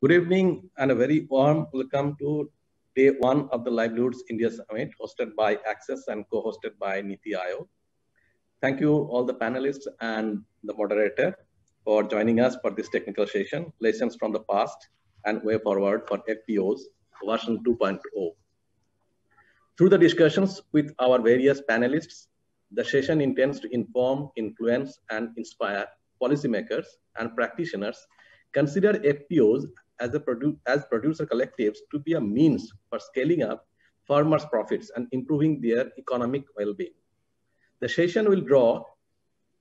Good evening and a very warm welcome to day one of the Livelihoods India Summit, hosted by Access and co-hosted by Niti Aayog. Thank you all the panelists and the moderator for joining us for this technical session, Lessons from the Past and Way Forward for FPOs version 2.0. Through the discussions with our various panelists, the session intends to inform, influence, and inspire policymakers and practitioners consider FPOs as producer collectives to be a means for scaling up farmers' profits and improving their economic well-being. The session will draw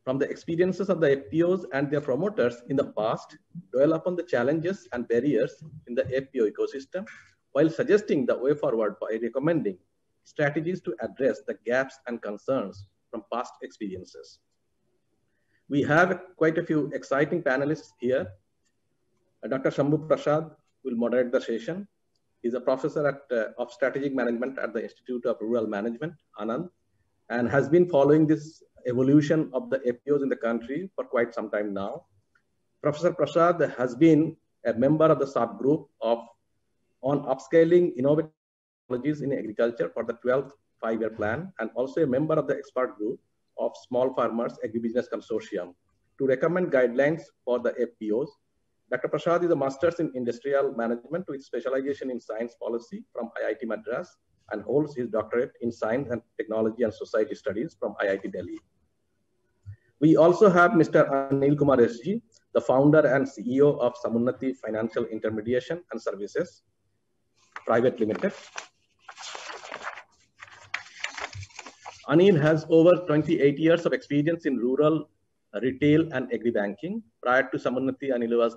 from the experiences of the FPOs and their promoters in the past, dwell upon the challenges and barriers in the FPO ecosystem, while suggesting the way forward by recommending strategies to address the gaps and concerns from past experiences. We have quite a few exciting panelists here. Dr. Shambhu Prasad will moderate the session. He's a professor of strategic management at the Institute of Rural Management, Anand, and has been following this evolution of the FPOs in the country for quite some time now. Professor Prasad has been a member of the subgroup on upscaling innovative technologies in agriculture for the 12th five-year plan, and also a member of the expert group of Small Farmers Agribusiness Consortium to recommend guidelines for the FPOs. Dr. Prasad is a master's in industrial management with specialization in science policy from IIT Madras and holds his doctorate in science and technology and society studies from IIT Delhi. We also have Mr. Anil Kumar SG, the founder and CEO of Samuniti Financial Intermediation and Services Private Limited. Anil has over 28 years of experience in rural retail and agri-banking. Prior to Samuniti, Anil was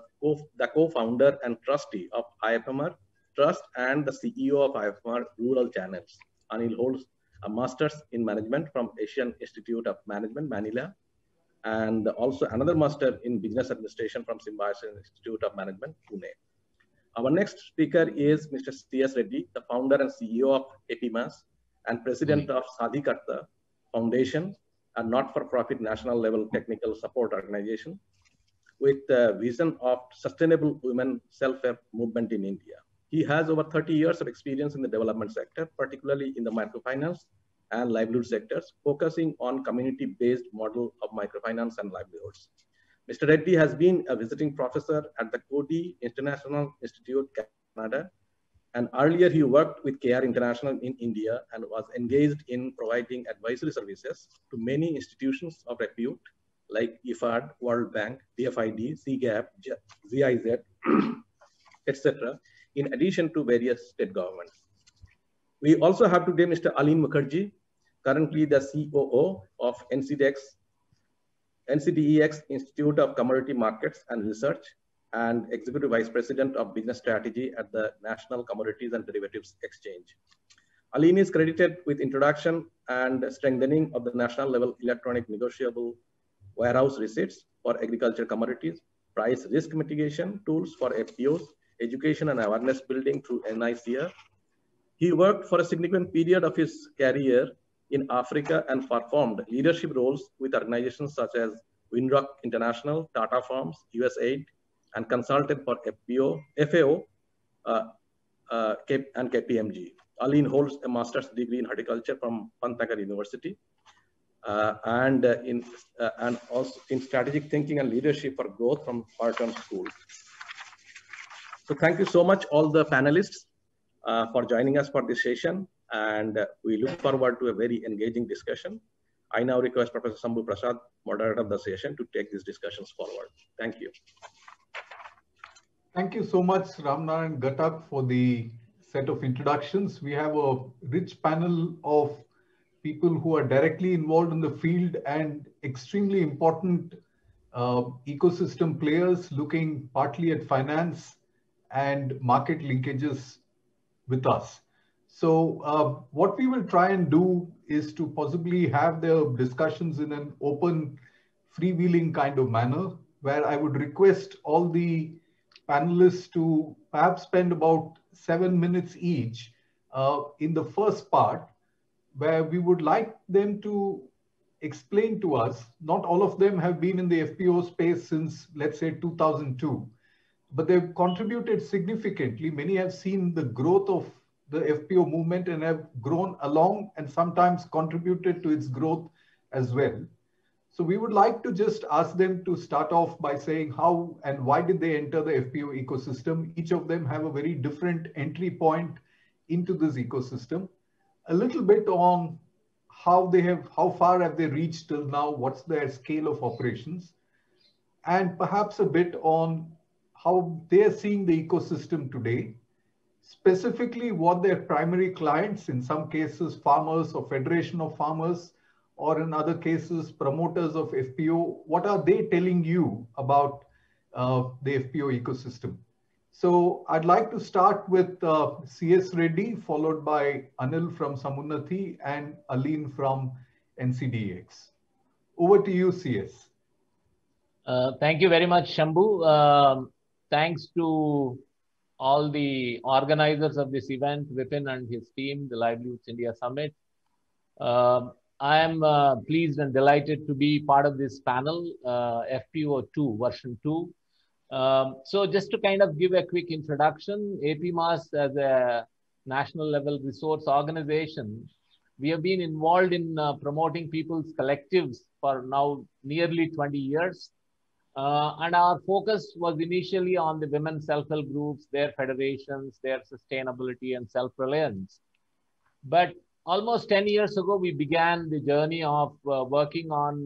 the co-founder and trustee of IFMR Trust and the CEO of IFMR Rural Channels. Anil holds a master's in management from Asian Institute of Management, Manila, and also another master in business administration from Symbiosis Institute of Management, Pune. Our next speaker is Mr. C.S. Reddy, the founder and CEO of APMAS and president of Sadhikarta Foundation, a not-for-profit national level technical support organization with the vision of sustainable women self-help movement in India. He has over 30 years of experience in the development sector, particularly in the microfinance and livelihood sectors, focusing on community-based model of microfinance and livelihoods. Mr. Reddy has been a visiting professor at the Coady International Institute, Canada, and earlier he worked with KR International in India and was engaged in providing advisory services to many institutions of repute like IFAD, World Bank, DFID, CGAP, GIZ, etc., in addition to various state governments. We also have today Mr. Aleen Mukherjee, currently the COO of NCDEX Institute of Commodity Markets and Research, and Executive Vice President of Business Strategy at the National Commodities and Derivatives Exchange. Aleen is credited with introduction and strengthening of the national level electronic negotiable warehouse receipts for agriculture commodities, price risk mitigation tools for FPOs, education and awareness building through NICR. He worked for a significant period of his career in Africa and performed leadership roles with organizations such as Winrock International, Tata Farms, USAID, and consulted for FPO, FAO, and KPMG. Aleen holds a master's degree in horticulture from Pantnagar University, and also in strategic thinking and leadership for growth from Wharton School. So thank you so much, all the panelists, for joining us for this session, and we look forward to a very engaging discussion. I now request Professor Shambhu Prasad, moderator of the session, to take these discussions forward. Thank you. Thank you so much, Ramnaran Ghatak, for the set of introductions. We have a rich panel of people who are directly involved in the field and extremely important ecosystem players looking partly at finance and market linkages with us. So what we will try and do is to possibly have the discussions in an open, freewheeling kind of manner, where I would request all the panelists to perhaps spend about 7 minutes each in the first part, where we would like them to explain to us, not all of them have been in the FPO space since, let's say, 2002. but they've contributed significantly. Many have seen the growth of the FPO movement and have grown along and sometimes contributed to its growth as well. So we would like to just ask them to start off by saying how and why did they enter the FPO ecosystem. Each of them have a very different entry point into this ecosystem. A little bit on how far have they reached till now, what's their scale of operations, and perhaps a bit on how they're seeing the ecosystem today, specifically what their primary clients, in some cases farmers or federation of farmers, or in other cases promoters of FPO, what are they telling you about the FPO ecosystem? So I'd like to start with CS Reddy, followed by Anil from Samuniti and Aline from NCDX. Over to you, CS. Thank you very much, Shambhu. Thanks to all the organizers of this event, Vipin and his team, the Livelihoods India Summit. I am pleased and delighted to be part of this panel, FPO 2, version 2. So just to kind of give a quick introduction, APMAS as a national level resource organization, we have been involved in promoting people's collectives for now nearly 20 years. And our focus was initially on the women self-help groups, their federations, their sustainability and self-reliance. But almost 10 years ago, we began the journey of working on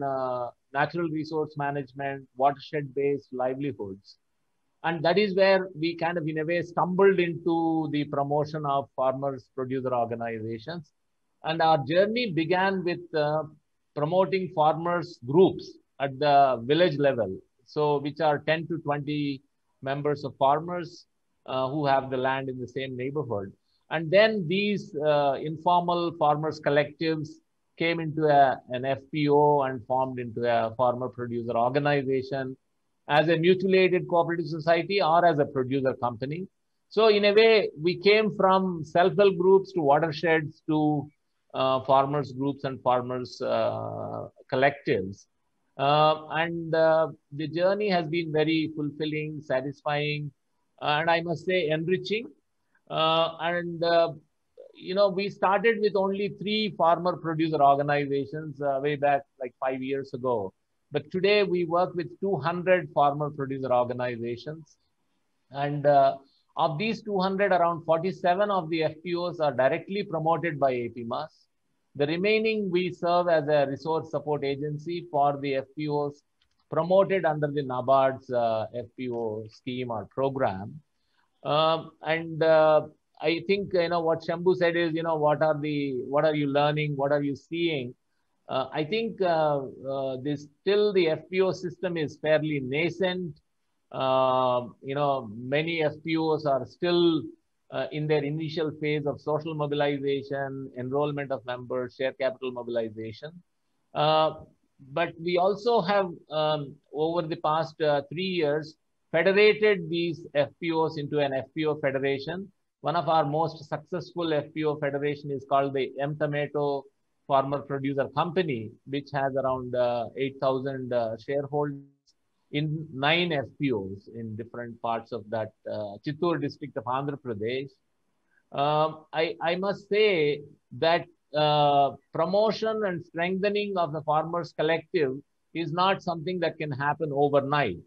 natural resource management, watershed-based livelihoods. And that is where we kind of, in a way, stumbled into the promotion of farmers, producer organizations. And our journey began with promoting farmers groups at the village level. So which are 10 to 20 members of farmers who have the land in the same neighborhood. And then these informal farmers collectives came into an FPO and formed into a farmer producer organization as a mutual aided cooperative society or as a producer company. So in a way, we came from self-help groups to watersheds to farmers groups and farmers collectives. The journey has been very fulfilling, satisfying, and I must say enriching. We started with only 3 farmer producer organizations way back like 5 years ago. But today we work with 200 farmer producer organizations. And of these 200, around 47 of the FPOs are directly promoted by APMAS. The remaining we serve as a resource support agency for the FPOs promoted under the NABARD's FPO scheme or program. I think, what Shambhu said is, what are you learning? What are you seeing? I think still the FPO system is fairly nascent. Many FPOs are still in their initial phase of social mobilization, enrollment of members, share capital mobilization. But we also have, over the past 3 years, federated these FPOs into an FPO federation. One of our most successful FPO federation is called the M Tomato Farmer Producer Company, which has around 8,000 shareholders in 9 FPOs in different parts of that Chittoor district of Andhra Pradesh. I must say that promotion and strengthening of the farmers collective is not something that can happen overnight.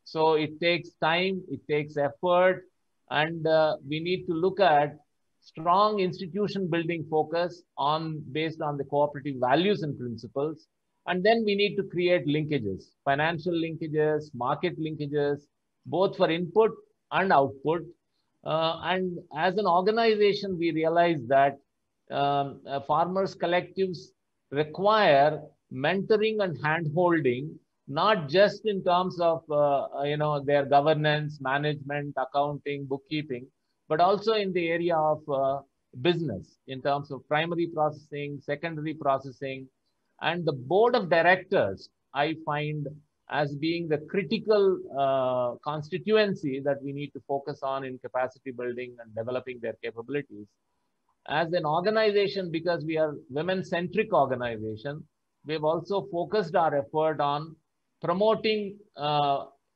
So it takes time, it takes effort, and we need to look at strong institution building focus based on the cooperative values and principles. And then we need to create linkages, financial linkages, market linkages, both for input and output. And as an organization, we realize that farmers collectives require mentoring and hand-holding, not just in terms of their governance, management, accounting, bookkeeping, but also in the area of business, in terms of primary processing, secondary processing. And the board of directors, I find as being the critical constituency that we need to focus on in capacity building and developing their capabilities. As an organization, because we are women-centric organization, we've also focused our effort on promoting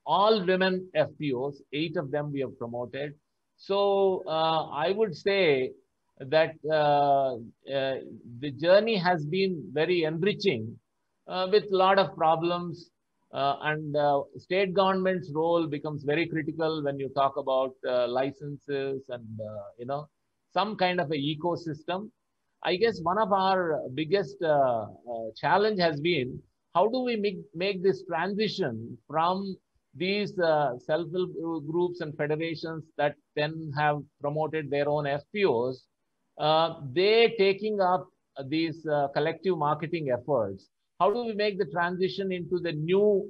all women FPOs, 8 of them we have promoted. So I would say that the journey has been very enriching with a lot of problems. And state government's role becomes very critical when you talk about licenses and, some kind of an ecosystem. I guess one of our biggest challenge has been, how do we make this transition from these self-help groups and federations that then have promoted their own FPOs, they taking up these collective marketing efforts? How do we make the transition into the new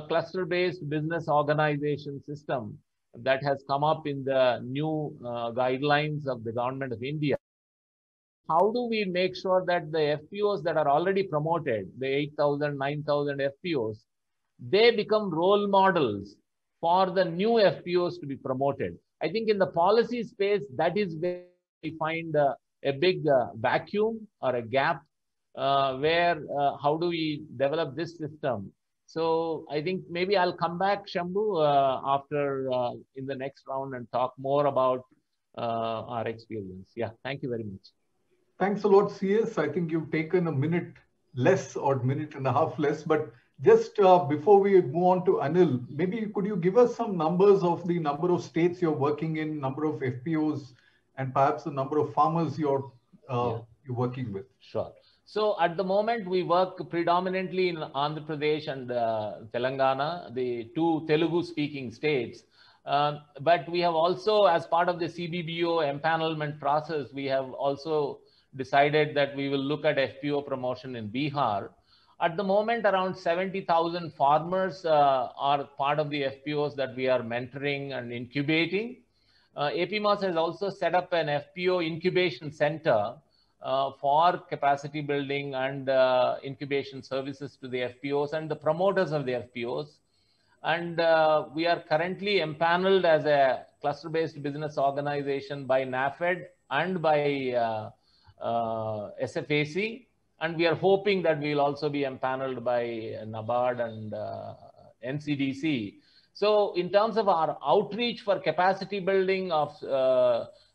cluster-based business organization system that has come up in the new guidelines of the government of India? How do we make sure that the FPOs that are already promoted, the 8,000, 9,000 FPOs, they become role models for the new FPOs to be promoted? I think in the policy space, that is where we find a big vacuum or a gap where how do we develop this system? So I think maybe I'll come back, Shambhu, after in the next round and talk more about our experience. Yeah, thank you very much. Thanks a lot, CS. I think you've taken a minute less or minute and a half less, but just before we move on to Anil, maybe could you give us some numbers of the number of states you're working in, number of FPOs, and perhaps the number of farmers you're working with? Sure. So at the moment, we work predominantly in Andhra Pradesh and Telangana, the two Telugu-speaking states. But we have also, as part of the CBBO empanelment process, we have also decided that we will look at FPO promotion in Bihar. At the moment, around 70,000 farmers are part of the FPOs that we are mentoring and incubating. APMOS has also set up an FPO incubation center for capacity building and incubation services to the FPOs and the promoters of the FPOs. And we are currently empaneled as a cluster-based business organization by NAFED and by SFAC. And we are hoping that we will also be empaneled by NABARD and NCDC. So in terms of our outreach for capacity building of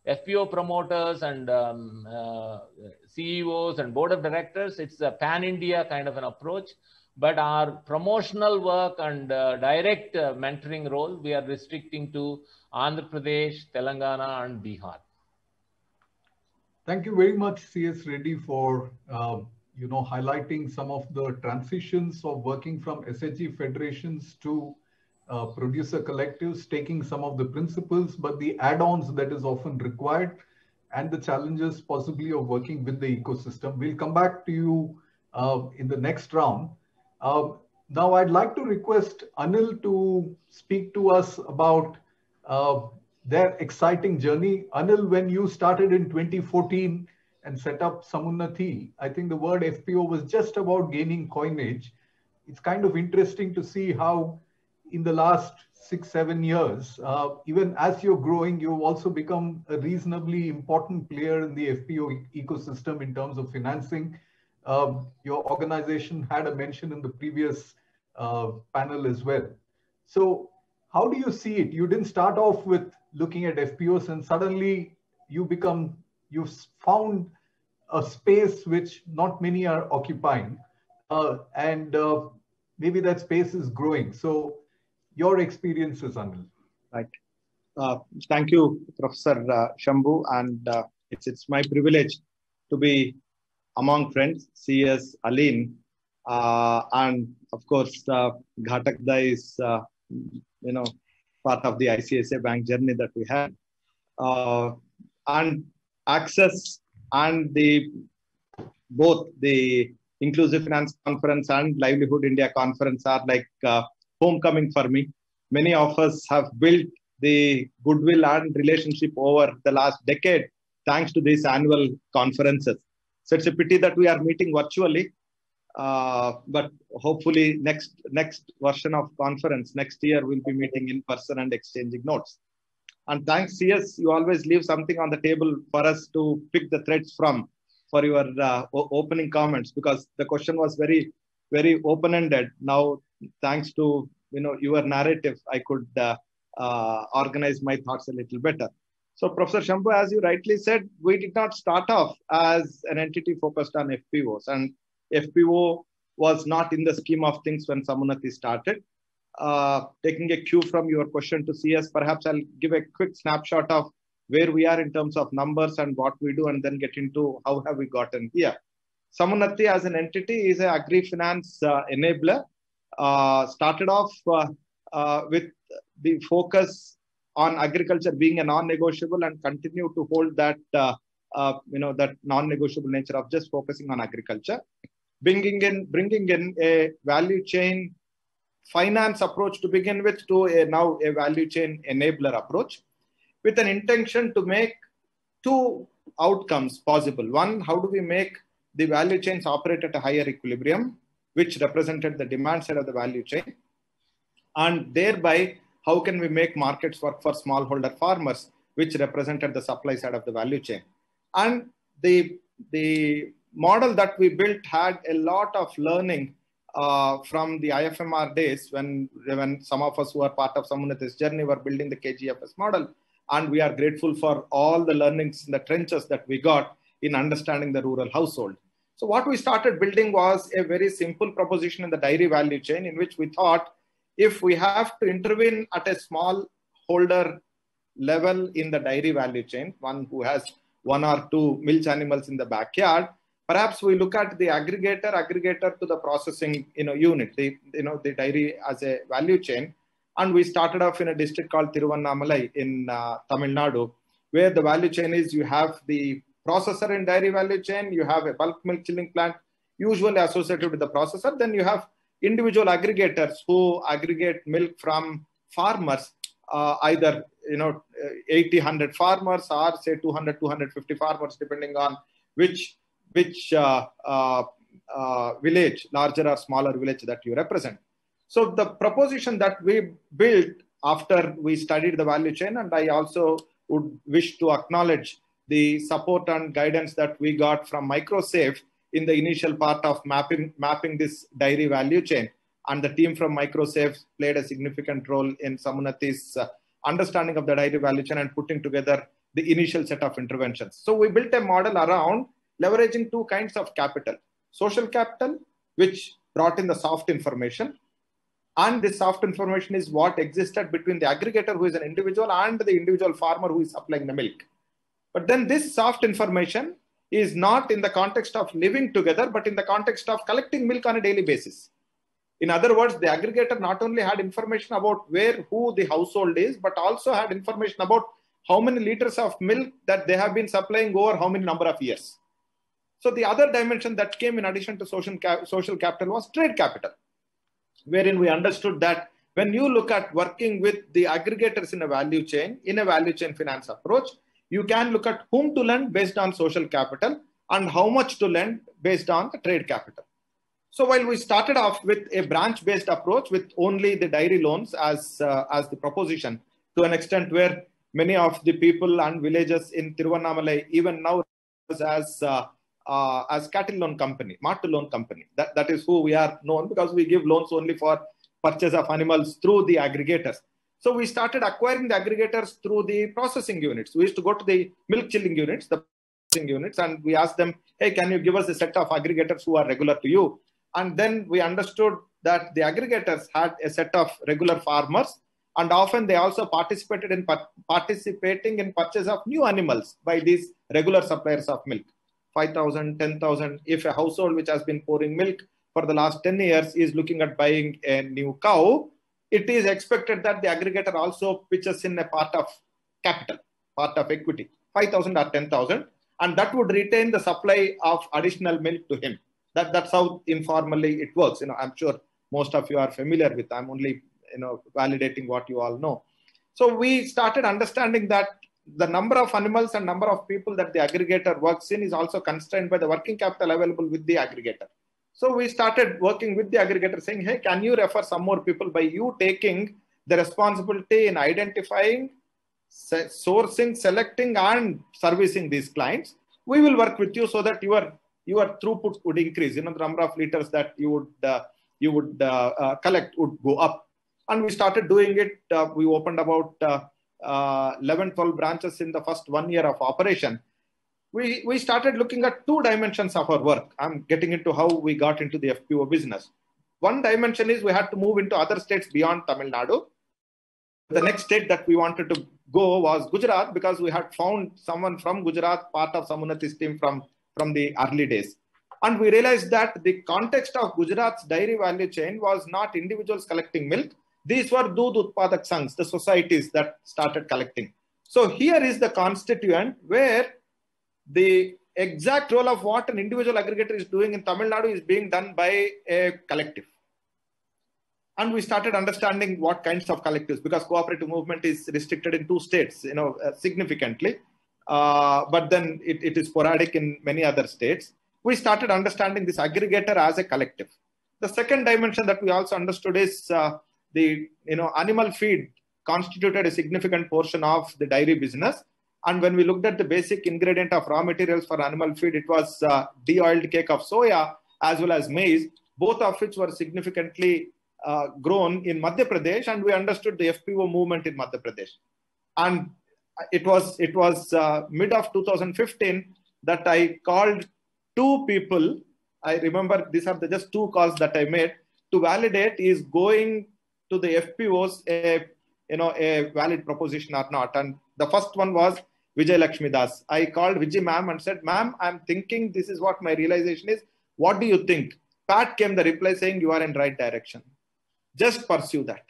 FPO promoters and CEOs and board of directors, it's a pan-India kind of an approach. But our promotional work and direct mentoring role, we are restricting to Andhra Pradesh, Telangana, and Bihar. Thank you very much, CS Reddy, for highlighting some of the transitions of working from SHG federations to producer collectives, taking some of the principles, but the add-ons that is often required, and the challenges possibly of working with the ecosystem. We'll come back to you in the next round. Now, I'd like to request Anil to speak to us about their exciting journey. Anil, when you started in 2014 and set up Samuniti, I think the word FPO was just about gaining coinage. It's kind of interesting to see how in the last 6-7 years, even as you're growing, you've also become a reasonably important player in the FPO ecosystem in terms of financing. Your organization had a mention in the previous panel as well. So how do you see it? You didn't start off with looking at FPOs and suddenly you've found a space which not many are occupying. And maybe that space is growing. So your experiences, Anil. Right. Thank you, Professor Shambhu. And it's my privilege to be among friends, CS, Aline, and of course, Ghatakda is, part of the ICICI Bank journey that we had. And Access and both the Inclusive Finance Conference and Livelihood India Conference are like homecoming for me. Many of us have built the goodwill and relationship over the last decade thanks to these annual conferences. So it's a pity that we are meeting virtually, but hopefully next version of conference next year we'll be meeting in person and exchanging notes. And thanks, CS, you always leave something on the table for us to pick the threads from for your opening comments, because the question was very, very open-ended. Now, thanks to your narrative, I could organize my thoughts a little better. So Professor Shambhu, as you rightly said, we did not start off as an entity focused on FPOs, and FPO was not in the scheme of things when Samuniti started. Taking a cue from your question to CS, perhaps I'll give a quick snapshot of where we are in terms of numbers and what we do, and then get into how have we gotten here. Samuniti as an entity is an agri-finance enabler. Started off with the focus on agriculture being a non-negotiable, and continue to hold that that non-negotiable nature of just focusing on agriculture, bringing in a value chain finance approach to begin with to now a value chain enabler approach, with an intention to make two outcomes possible. One, how do we make the value chains operate at a higher equilibrium, which represented the demand side of the value chain, and thereby how can we make markets work for smallholder farmers, which represented the supply side of the value chain. And the model that we built had a lot of learning from the IFMR days when some of us who are part of Samuniti's journey were building the KGFS model. And we are grateful for all the learnings in the trenches that we got in understanding the rural household. So what we started building was a very simple proposition in the dairy value chain, in which we thought if we have to intervene at a small holder level in the dairy value chain, one who has one or two milk animals in the backyard, perhaps we look at the aggregator to the processing unit, the dairy as a value chain. And we started off in a district called Tiruvannamalai in Tamil Nadu, where the value chain is you have the processor in dairy value chain, you have a bulk milk chilling plant usually associated with the processor, then you have individual aggregators who aggregate milk from farmers, either 80, 100 farmers, or say 200, 250 farmers, depending on which village, larger or smaller village that you represent. So the proposition that we built after we studied the value chain, and I also would wish to acknowledge the support and guidance that we got from MicroSafe in the initial part of mapping this dairy value chain. And the team from MicroSafe played a significant role in Samuniti's understanding of the dairy value chain and putting together the initial set of interventions. So we built a model around leveraging two kinds of capital: social capital, which brought in the soft information. And this soft information is what existed between the aggregator, who is an individual, and the individual farmer who is supplying the milk. But then this soft information is not in the context of living together, but in the context of collecting milk on a daily basis. In other words, the aggregator not only had information about who the household is, but also had information about how many liters of milk that they have been supplying over how many number of years. So the other dimension that came in addition to social capital was trade capital, wherein we understood that when you look at working with the aggregators in a value chain finance approach, you can look at whom to lend based on social capital and how much to lend based on the trade capital. So while we started off with a branch-based approach with only the dairy loans as the proposition, to an extent where many of the people and villages in Tiruvannamalai even now as cattle loan company, Mattu loan company. That is who we are known, because we give loans only for purchase of animals through the aggregators. So we started acquiring the aggregators through the processing units. We used to go to the milk chilling units, the processing units, and we asked them, hey, can you give us a set of aggregators who are regular to you? And then we understood that the aggregators had a set of regular farmers, and often they also participating in purchase of new animals by these regular suppliers of milk. 5,000, 10,000. If a household which has been pouring milk for the last 10 years is looking at buying a new cow, it is expected that the aggregator also pitches in a part of capital, part of equity, 5,000 or 10,000, and that would retain the supply of additional milk to him. That's how informally it works. I'm sure most of you are familiar with. I'm only validating what you all know. So we started understanding that the number of animals and number of people that the aggregator works in is also constrained by the working capital available with the aggregator. So we started working with the aggregator saying, hey, can you refer some more people by you taking the responsibility in identifying, sourcing, selecting, and servicing these clients? We will work with you so that your throughput would increase. The number of liters that you would collect would go up. And we started doing it. We opened about 11, 12 branches in the first 1 year of operation. We started looking at two dimensions of our work. I'm getting into how we got into the FPO business. One dimension is we had to move into other states beyond Tamil Nadu. The next state that we wanted to go was Gujarat, because we had found someone from Gujarat, part of Samuniti's team from the early days. And we realized that the context of Gujarat's dairy value chain was not individuals collecting milk. These were Doodh Utpadak Sanghs, the societies that started collecting. So here is the constituent where the exact role of what an individual aggregator is doing in Tamil Nadu is being done by a collective. And we started understanding what kinds of collectives, because cooperative movement is restricted in 2 states, significantly. But then it is sporadic in many other states. We started understanding this aggregator as a collective. The second dimension that we also understood is the animal feed constituted a significant portion of the dairy business. And when we looked at the basic ingredient of raw materials for animal feed, it was de-oiled cake of soya as well as maize, both of which were significantly grown in Madhya Pradesh, and we understood the FPO movement in Madhya Pradesh. And it was mid of 2015 that I called 2 people. I remember these are just 2 calls that I made to validate is going to the FPOs a valid proposition or not. And the first one was Vijay Lakshmi Das. I called Vijay ma'am and said, ma'am, I'm thinking this is what my realization is. What do you think? Pat came the reply saying you are in right direction. Just pursue that.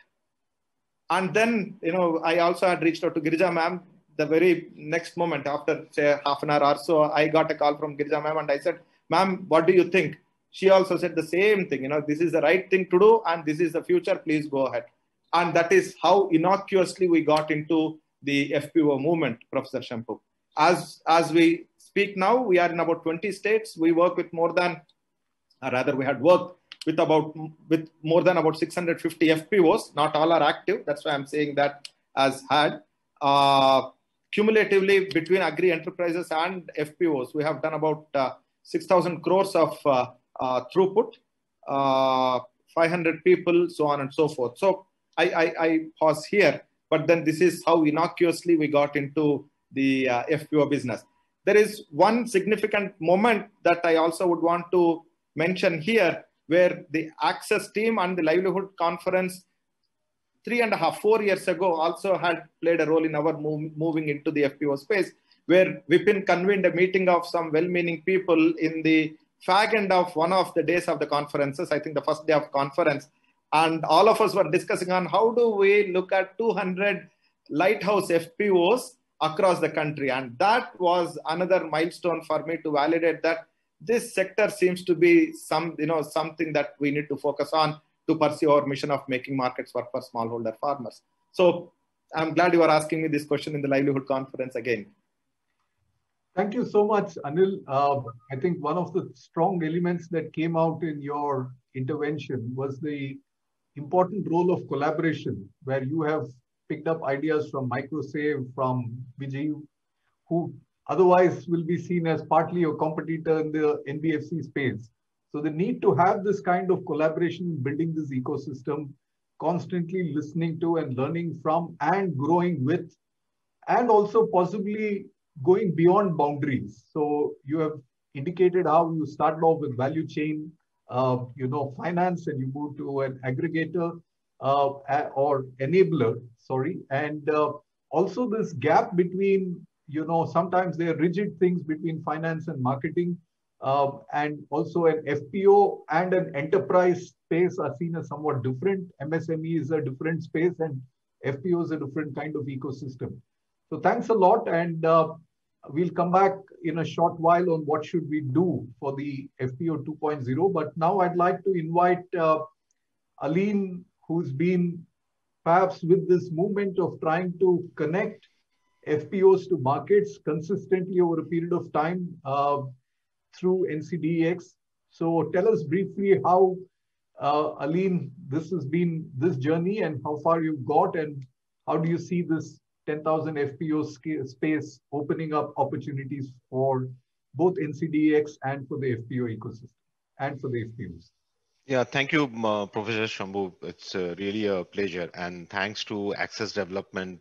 And then, I also had reached out to Girija ma'am the very next moment after, say, half an hour or so. I got a call from Girija ma'am and I said, ma'am, what do you think? She also said the same thing. This is the right thing to do and this is the future. Please go ahead. And that is how innocuously we got into the FPO movement, Professor Shampu. As we speak now, we are in about 20 states. We work with we had worked with more than about 650 FPOs. Not all are active. That's why I'm saying that as had. Cumulatively, between agri enterprises and FPOs, we have done about 6,000 crores of throughput, 500 people, so on and so forth. So I pause here, but then this is how innocuously we got into the FPO business. There is one significant moment that I also would want to mention here, where the Access team and the Livelihood Conference 3.5, 4 years ago also had played a role in our moving into the FPO space, where Vipin convened a meeting of some well-meaning people in the fag end of one of the days of the conferences, I think the first day of conference. And all of us were discussing on how do we look at 200 lighthouse FPOs across the country. And that was another milestone for me to validate that this sector seems to be something that we need to focus on to pursue our mission of making markets work for smallholder farmers. So I'm glad you are asking me this question in the Livelihood Conference again. Thank you so much, Anil. I think one of the strong elements that came out in your intervention was the important role of collaboration, where you have picked up ideas from MicroSave, from Vijay, who otherwise will be seen as partly a competitor in the NBFC space. So the need to have this kind of collaboration, building this ecosystem, constantly listening to and learning from and growing with, and also possibly going beyond boundaries. So you have indicated how you started off with value chain, finance, and you moved to an aggregator or enabler, and also this gap between, sometimes there are rigid things between finance and marketing, and also an FPO and an enterprise space are seen as somewhat different. MSME is a different space and FPO is a different kind of ecosystem. So thanks a lot, and we'll come back in a short while on what should we do for the FPO 2.0. But now I'd like to invite Aline, who's been perhaps with this movement of trying to connect FPOs to markets consistently over a period of time through NCDEX. So tell us briefly how, Aline, this has been this journey and how far you've got, and how do you see this 10,000 FPO space opening up opportunities for both NCDEX and for the FPO ecosystem and for the FPOs? Yeah, thank you, Professor Shambhu. It's really a pleasure. And thanks to Access Development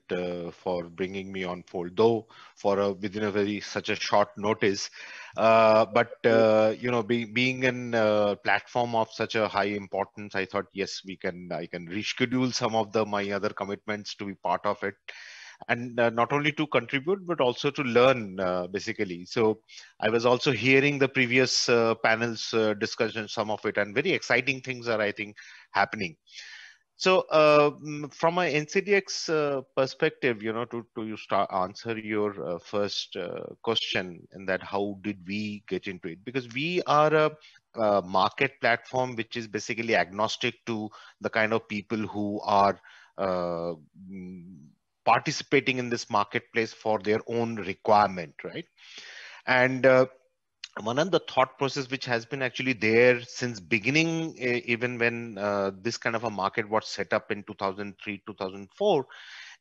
for bringing me on fold, though within a very such a short notice. Being in a platform of such a high importance, I thought, yes, I can reschedule some of my other commitments to be part of it. And not only to contribute, but also to learn, basically. So I was also hearing the previous panels discussion, some of it, and very exciting things are, I think, happening. So from a NCDX perspective, to you start answer your first question, and that how did we get into it? Because we are a market platform which is basically agnostic to the kind of people who are uh, mm, participating in this marketplace for their own requirement, right? And one of the thought process which has been actually there since beginning, even when this kind of a market was set up in 2003 2004,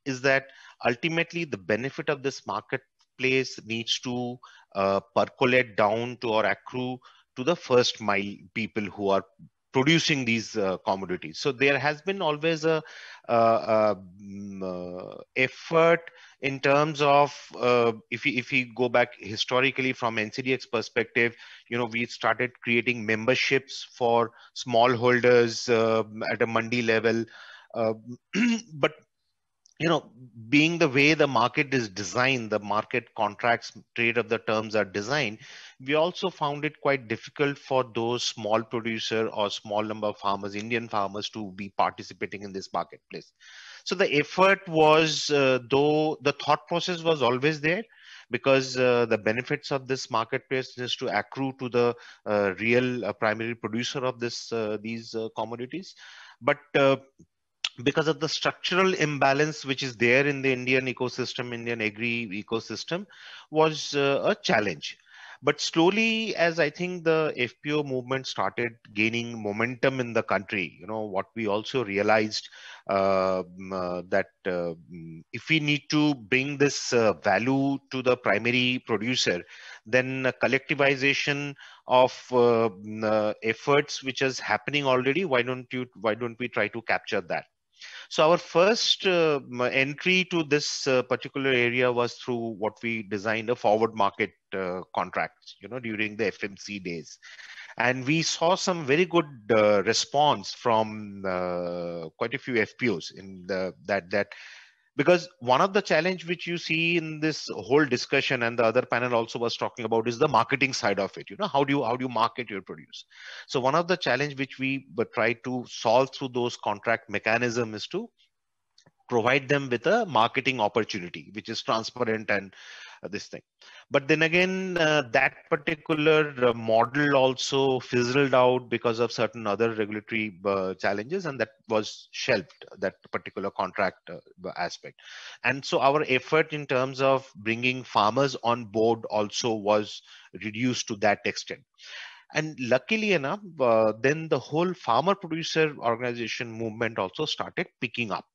is that ultimately the benefit of this marketplace needs to percolate down to or accrue to the first mile people who are producing these commodities. So there has been always effort in terms of if we go back historically from NCDX perspective, we started creating memberships for smallholders at a mandi level. Uh, but being the way the market is designed, the market contracts, trade of the terms are designed, we also found it quite difficult for those small producer or small number of farmers, Indian farmers, to be participating in this marketplace. So the effort was, though the thought process was always there, because the benefits of this marketplace is to accrue to the real primary producer of these commodities. But because of the structural imbalance which is there in the Indian ecosystem, Indian agri ecosystem, was a challenge. But slowly, as I think the FPO movement started gaining momentum in the country, what we also realized that if we need to bring this value to the primary producer, then collectivization of efforts which is happening already, why don't we try to capture that? So our first entry to this particular area was through what we designed a forward market contract, during the FMC days. And we saw some very good response from quite a few FPOs in that because one of the challenge which you see in this whole discussion, and the other panel also was talking about, is the marketing side of it. How do you market your produce? So one of the challenge which we try to solve through those contract mechanism is to provide them with a marketing opportunity which is transparent and this thing. But then again, that particular model also fizzled out because of certain other regulatory challenges, and that was shelved, that particular contract aspect. And so our effort in terms of bringing farmers on board also was reduced to that extent. And luckily enough, then the whole farmer producer organization movement also started picking up.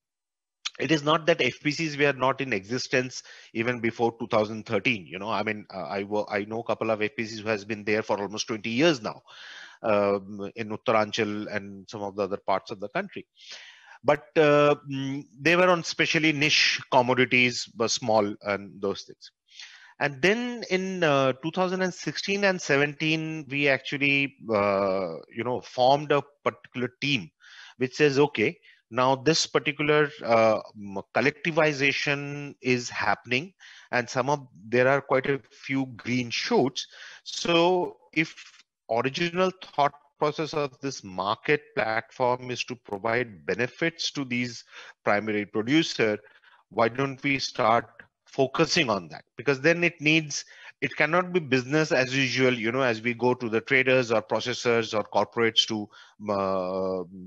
It is not that FPCs were not in existence even before 2013. I mean, I know a couple of FPCs who has been there for almost 20 years now, in Uttaranchal and some of the other parts of the country. But they were on specially niche commodities, were small and those things. And then in 2016 and 17, we actually, formed a particular team which says, okay, now this particular collectivization is happening, and there are quite a few green shoots. So if original thought process of this market platform is to provide benefits to these primary producer, why don't we start focusing on that? Because then it cannot be business as usual, as we go to the traders or processors or corporates to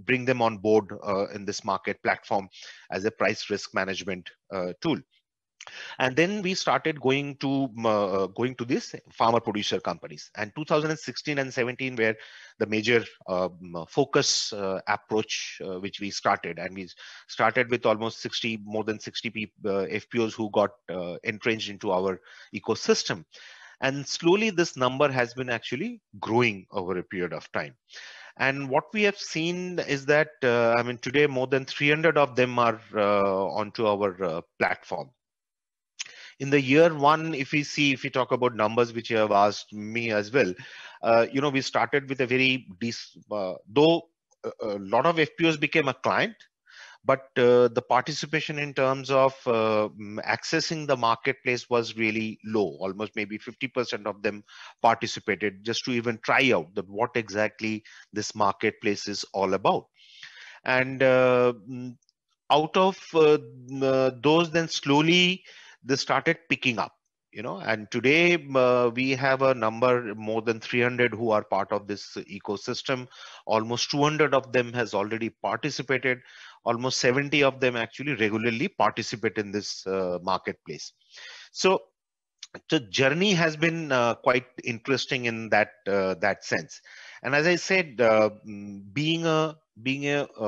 bring them on board in this market platform as a price risk management tool. And then we started going to these farmer producer companies, and 2016 and 17 were the major focus approach which we started. And we started with almost more than 60 FPOs who got entrenched into our ecosystem. And slowly this number has been actually growing over a period of time. And what we have seen is that, I mean, today more than 300 of them are onto our platform. In the year one, if we talk about numbers, which you have asked me as well, we started with a very, though a lot of FPOs became a client, but the participation in terms of accessing the marketplace was really low. Almost maybe 50% of them participated just to even try out what exactly this marketplace is all about. And out of those, then slowly they started picking up, and today we have a number more than 300 who are part of this ecosystem. Almost 200 of them has already participated. Almost 70 of them actually regularly participate in this marketplace. So the journey has been quite interesting in that sense. And as I said, being a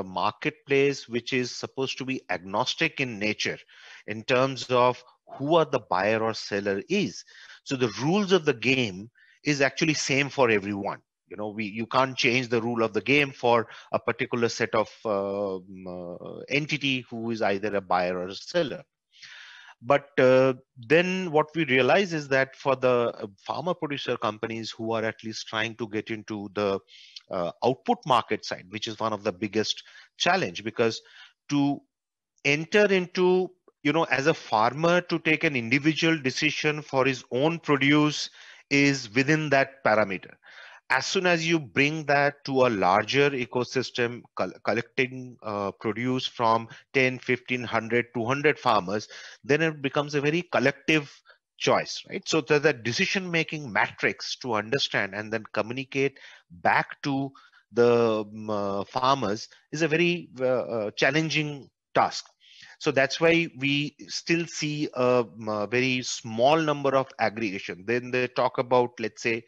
marketplace which is supposed to be agnostic in nature in terms of who are the buyer or seller is. So the rules of the game is actually same for everyone. You can't change the rule of the game for a particular set of entity who is either a buyer or a seller. But then what we realize is that for the farmer producer companies who are at least trying to get into the output market side, which is one of the biggest challenge, because to enter into, as a farmer, to take an individual decision for his own produce is within that parameter. As soon as you bring that to a larger ecosystem, collecting produce from 10, 15, 100, 200 farmers, then it becomes a very collective choice, right? So that decision-making matrix to understand and then communicate back to the farmers is a very challenging task. So that's why we still see a very small number of aggregation. Then they talk about, let's say,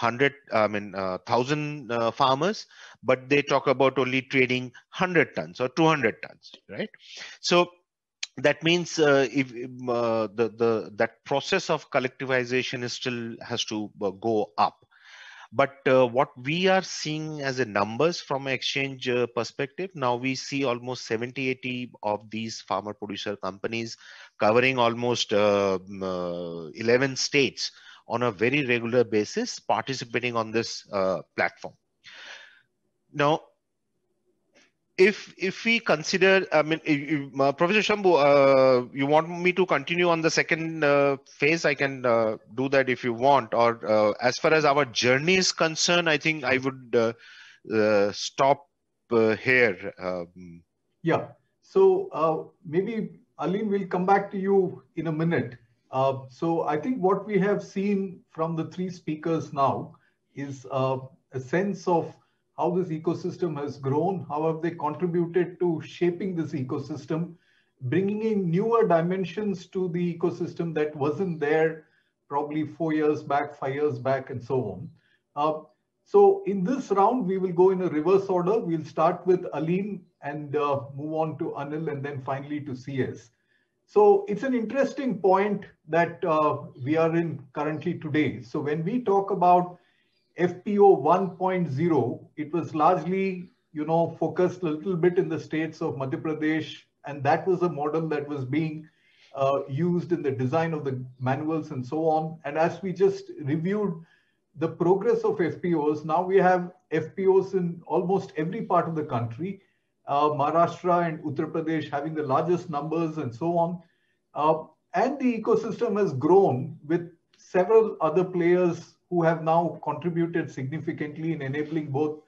1,000 farmers, but they talk about only trading 100 tons or 200 tons, right? So that means if that process of collectivization is still has to go up. But what we are seeing as a numbers from an exchange perspective, now we see almost 70-80 of these farmer producer companies covering almost 11 states on a very regular basis, participating on this platform. Now, if we consider, I mean, Professor Shambhu, you want me to continue on the second phase? I can do that if you want. Or as far as our journey is concerned, I think I would stop here. Yeah. So maybe Aline, will come back to you in a minute. So I think what we have seen from the three speakers now is a sense of how this ecosystem has grown, how have they contributed to shaping this ecosystem, bringing in newer dimensions to the ecosystem that wasn't there probably 4 years back, 5 years back, and so on. So in this round, we will go in a reverse order. We'll start with Aline and move on to Anil and then finally to CS. So it's an interesting point that we are in currently today. So when we talk about FPO 1.0, it was largely, focused a little bit in the states of Madhya Pradesh, and that was a model that was being used in the design of the manuals and so on. And as we just reviewed the progress of FPOs, now we have FPOs in almost every part of the country, Maharashtra and Uttar Pradesh having the largest numbers and so on. And the ecosystem has grown with several other players who have now contributed significantly in enabling both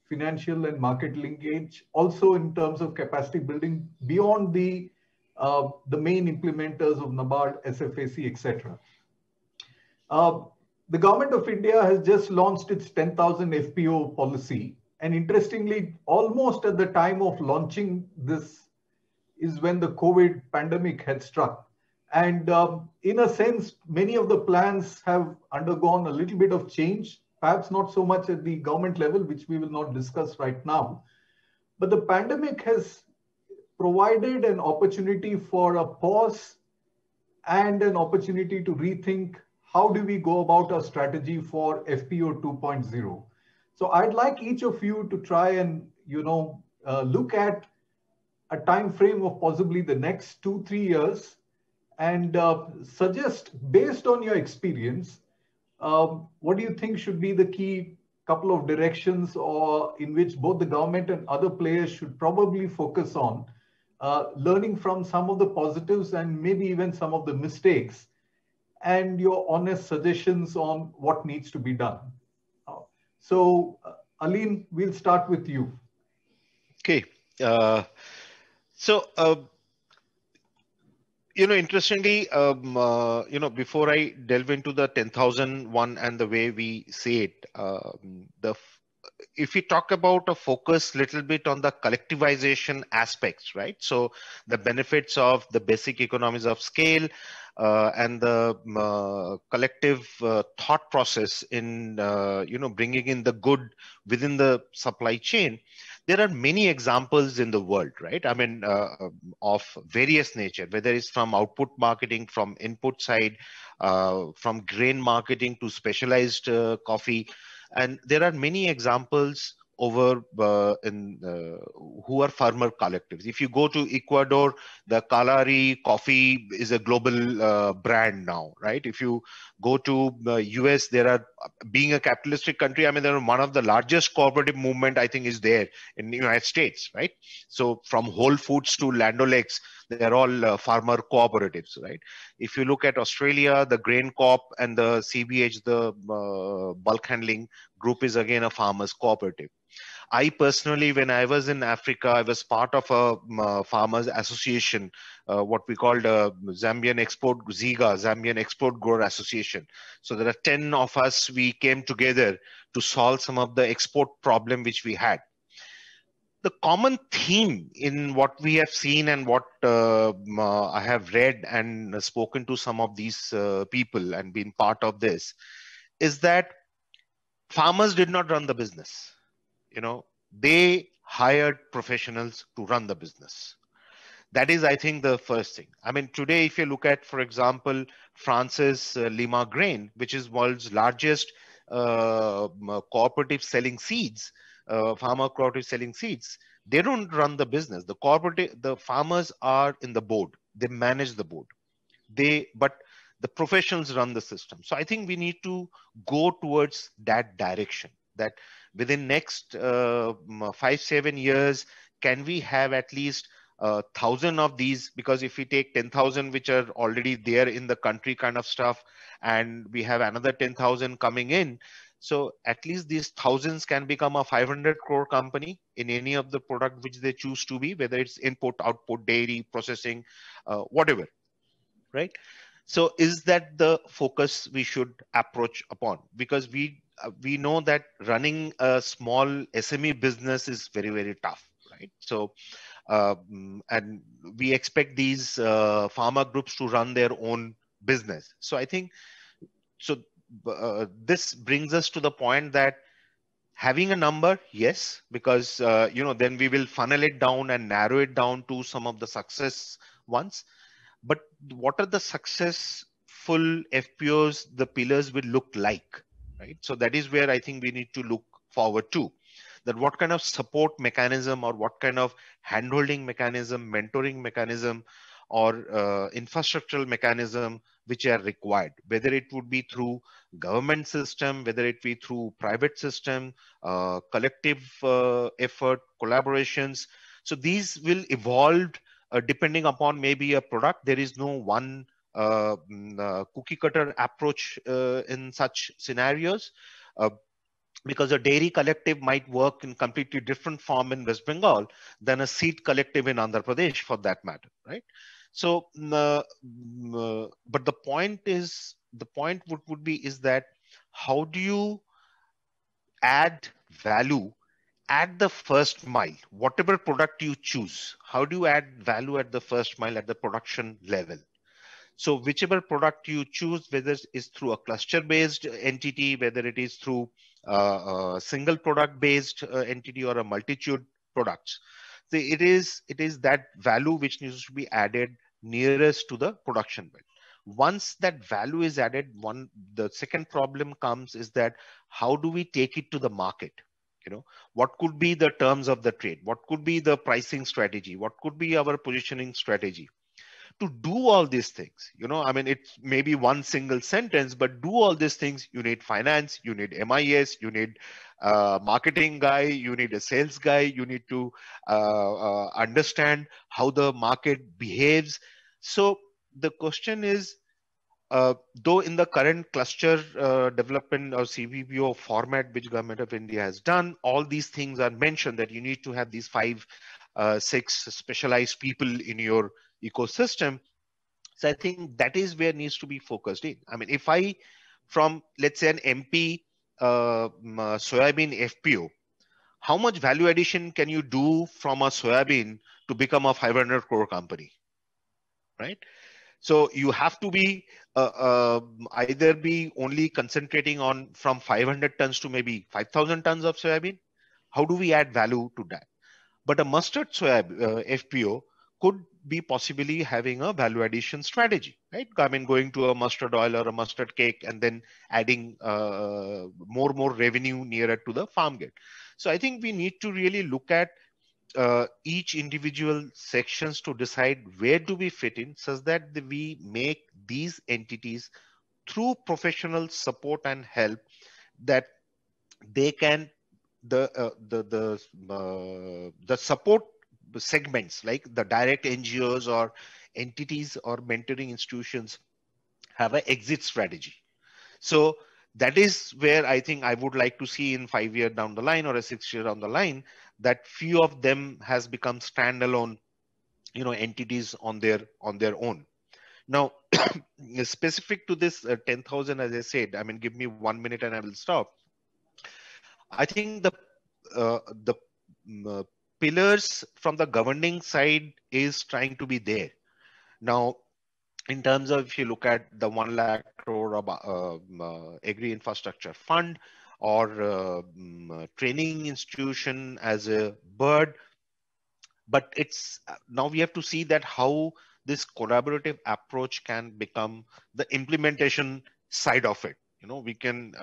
financial and market linkage, also in terms of capacity building beyond the main implementers of NABARD, SFAC, etc. The government of India has just launched its 10,000 FPO policy. And interestingly, almost at the time of launching this is when the COVID pandemic had struck. And in a sense, many of the plans have undergone a little bit of change, perhaps not so much at the government level, which we will not discuss right now. But the pandemic has provided an opportunity for a pause and an opportunity to rethink how do we go about our strategy for FPO 2.0. So I'd like each of you to try and, look at a time frame of possibly the next 2-3 years and suggest, based on your experience, what do you think should be the key couple of directions, or in which both the government and other players should probably focus on, learning from some of the positives and maybe even some of the mistakes, and your honest suggestions on what needs to be done. So, Aline, we'll start with you. Okay. So, interestingly, before I delve into the 10,001 and the way we say it, if we talk about a focus little bit on the collectivization aspects, right? So the benefits of the basic economies of scale and the collective thought process in, bringing in the good within the supply chain. There are many examples in the world, right? I mean, of various nature, whether it's from output marketing, from input side, from grain marketing to specialized coffee. And there are many examples over who are farmer collectives. If you go to Ecuador, the Kalari coffee is a global brand now, right? If you go to the US, there are, being a capitalistic country, I mean, there are one of the largest cooperative movement, I think, is there in the United States, right? So from Whole Foods to Land O'Lakes, they're all farmer cooperatives, right? If you look at Australia, the Grain Corp and the CBH, the bulk handling group, is again a farmers cooperative. I personally, when I was in Africa, I was part of a farmers association, what we called Zambian Export Grower Association. So there are 10 of us. We came together to solve some of the export problem which we had. The common theme in what we have seen and what I have read and spoken to some of these people and been part of this is that farmers did not run the business. They hired professionals to run the business. That is, I think, the first thing. I mean, today, if you look at, for example, France's Lima Grain, which is world's largest cooperative selling seeds, farmer cooperative selling seeds, they don't run the business. The farmers are in the board. They manage the board. But the professionals run the system. So I think we need to go towards that direction, that within next 5-7 years, can we have at least 1,000 of these? Because if we take 10,000 which are already there in the country kind of stuff, and we have another 10,000 coming in, so at least these thousands can become a 500 crore company in any of the product which they choose to be, whether it's input, output, dairy, processing, whatever, right? So is that the focus we should approach upon? Because we know that running a small SME business is very, very tough, right? So, and we expect these farmer groups to run their own business. So I think, this brings us to the point that having a number, yes, because, then we will funnel it down and narrow it down to some of the success ones. But what are the successful FPOs, the pillars will look like, right? So that is where I think we need to look forward to, that what kind of support mechanism or what kind of handholding mechanism, mentoring mechanism, or infrastructural mechanism which are required, whether it would be through government system, whether it be through private system, collective effort, collaborations. So these will evolve depending upon maybe a product. There is no one cookie cutter approach in such scenarios, because a dairy collective might work in completely different form in West Bengal than a seed collective in Andhra Pradesh, for that matter, right? So, but the point would be is that how do you add value at the first mile, whatever product you choose? How do you add value at the first mile at the production level? So whichever product you choose, whether it's through a cluster-based entity, whether it is through a single product-based entity or a multitude products, so it is that value which needs to be added nearest to the production belt. Once that value is added, the second problem comes is that how do we take it to the market? What could be the terms of the trade? What could be the pricing strategy? What could be our positioning strategy? To do all these things, I mean, it's maybe one single sentence, but do all these things, you need finance, you need MIS, you need a marketing guy, you need a sales guy, you need to understand how the market behaves. So the question is, though in the current cluster development or CPPO format which Government of India has done, all these things are mentioned, that you need to have these 6 specialized people in your ecosystem. So I think that is where needs to be focused in. I mean, if I, from let's say an MP soybean FPO, how much value addition can you do from a soybean to become a 500 crore company, right? So you have to be either be only concentrating on from 500 tons to maybe 5,000 tons of soybean. How do we add value to that? But a mustard soybean FPO could be possibly having a value addition strategy, right? I mean, going to a mustard oil or a mustard cake and then adding more revenue nearer to the farm gate. So I think we need to really look at each individual sections to decide where do we fit in, such that we make these entities through professional support and help, that they can the support segments like the direct NGOs or entities or mentoring institutions have an exit strategy. So that is where I think I would like to see in 5 years down the line or a 6 year down the line, that few of them has become standalone, entities on their own. Now, specific to this 10,000, as I said, I mean, give me 1 minute and I will stop. I think the pillars from the governing side is trying to be there. Now, in terms of, if you look at the 1 lakh crore agri infrastructure fund or training institution as a bird, but it's now we have to see that how this collaborative approach can become the implementation side of it. We can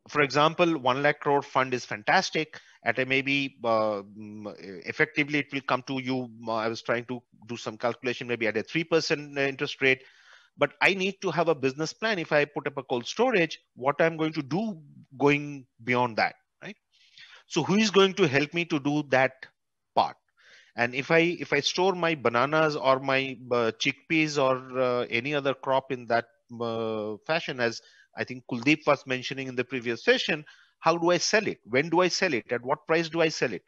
for example, 1 lakh crore fund is fantastic. At a maybe effectively it will come to you. I was trying to do some calculation, maybe at a 3% interest rate. But I need to have a business plan. If I put up a cold storage, what I'm going to do going beyond that, right? So who is going to help me to do that part? And if I store my bananas or my chickpeas or any other crop in that fashion, as I think Kuldeep was mentioning in the previous session, how do I sell it? When do I sell it? At what price do I sell it?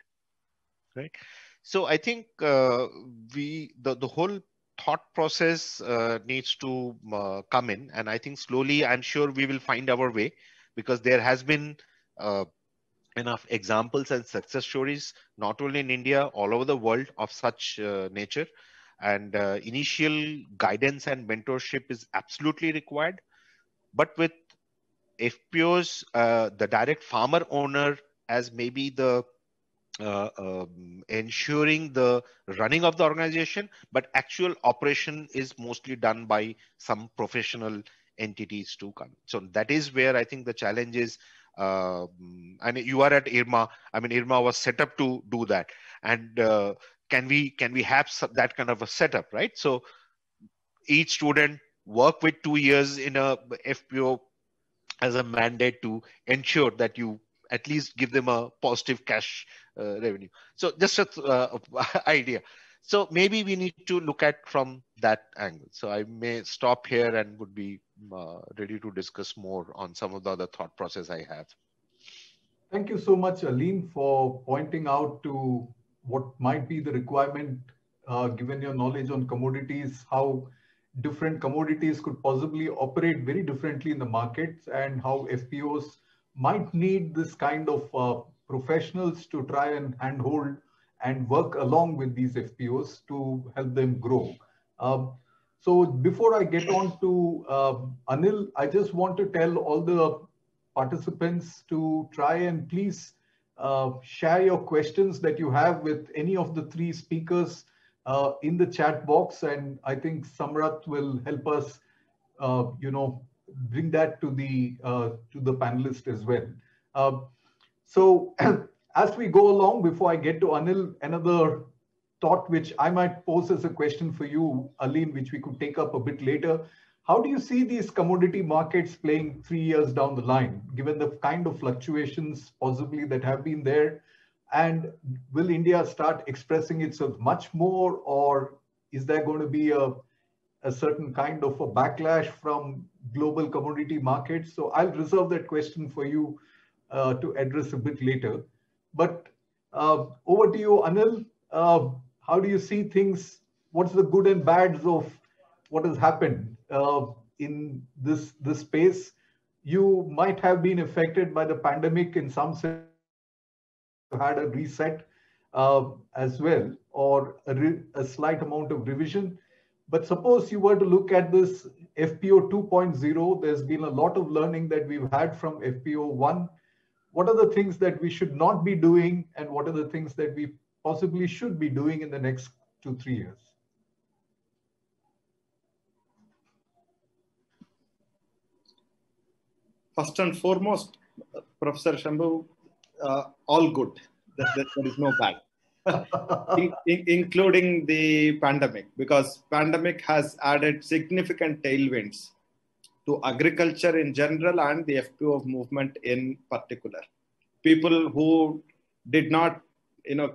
Right. So I think the whole thought process needs to come in, and I think slowly I'm sure we will find our way, because there has been enough examples and success stories, not only in India, all over the world of such nature. And initial guidance and mentorship is absolutely required. But with FPOs, the direct farmer owner as maybe the ensuring the running of the organization, but actual operation is mostly done by some professional entities to come. So that is where I think the challenge is. And you are at IRMA. I mean, IRMA was set up to do that. And can we have that kind of a setup, right? So each student work with 2 years in a FPO as a mandate to ensure that you at least give them a positive cash revenue. So just an idea. So maybe we need to look at from that angle. So I may stop here and would be ready to discuss more on some of the other thought process I have. Thank you so much, Aline, for pointing out to what might be the requirement, given your knowledge on commodities, how different commodities could possibly operate very differently in the markets, and how FPOs might need this kind of professionals to try and handhold and work along with these FPOs to help them grow. So before I get on to Anil, I just want to tell all the participants to try and please share your questions that you have with any of the 3 speakers in the chat box, and I think Samrat will help us, bring that to the panelists as well. So as we go along, before I get to Anil, another thought which I might pose as a question for you, Aline, which we could take up a bit later. How do you see these commodity markets playing 3 years down the line, given the kind of fluctuations possibly that have been there? And will India start expressing itself much more, or is there going to be a certain kind of a backlash from global commodity markets? So I'll reserve that question for you to address a bit later. But over to you, Anil. How do you see things? What's the good and bads of what has happened in this space? You might have been affected by the pandemic in some sense, had a reset as well, or a slight amount of revision. But suppose you were to look at this FPO 2.0, there's been a lot of learning that we've had from FPO 1. What are the things that we should not be doing, and what are the things that we possibly should be doing in the next 2-3 years? First and foremost, Professor Shambhu, all good. There is no bad. Including the pandemic, because pandemic has added significant tailwinds to agriculture in general and the FPO movement in particular. People who did not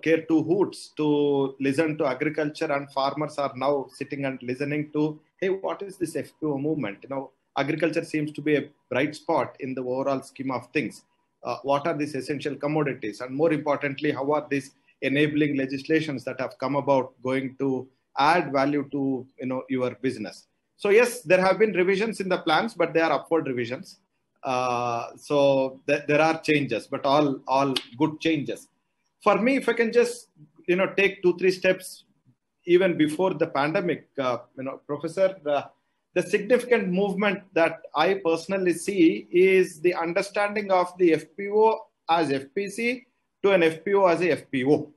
care two hoots to listen to agriculture, and farmers are now sitting and listening to, hey, what is this FPO movement? Agriculture seems to be a bright spot in the overall scheme of things. What are these essential commodities? And more importantly, how are these enabling legislations that have come about going to add value to your business? So yes, there have been revisions in the plans, but they are upward revisions. So there are changes, but all good changes. For me, if I can just take 2-3 steps even before the pandemic, Professor, the significant movement that I personally see is the understanding of the FPO as FPC to an FPO as a FPO.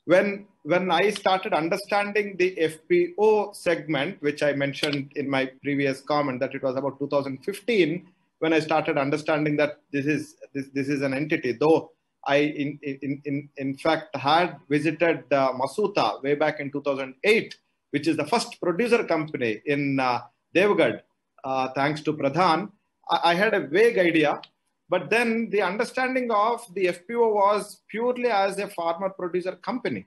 When I started understanding the FPO segment, which I mentioned in my previous comment that it was about 2015, when I started understanding that this is an entity, though I in fact had visited Masuta way back in 2008, which is the first producer company in Devgad, thanks to Pradhan. I had a vague idea, but then the understanding of the FPO was purely as a farmer-producer company.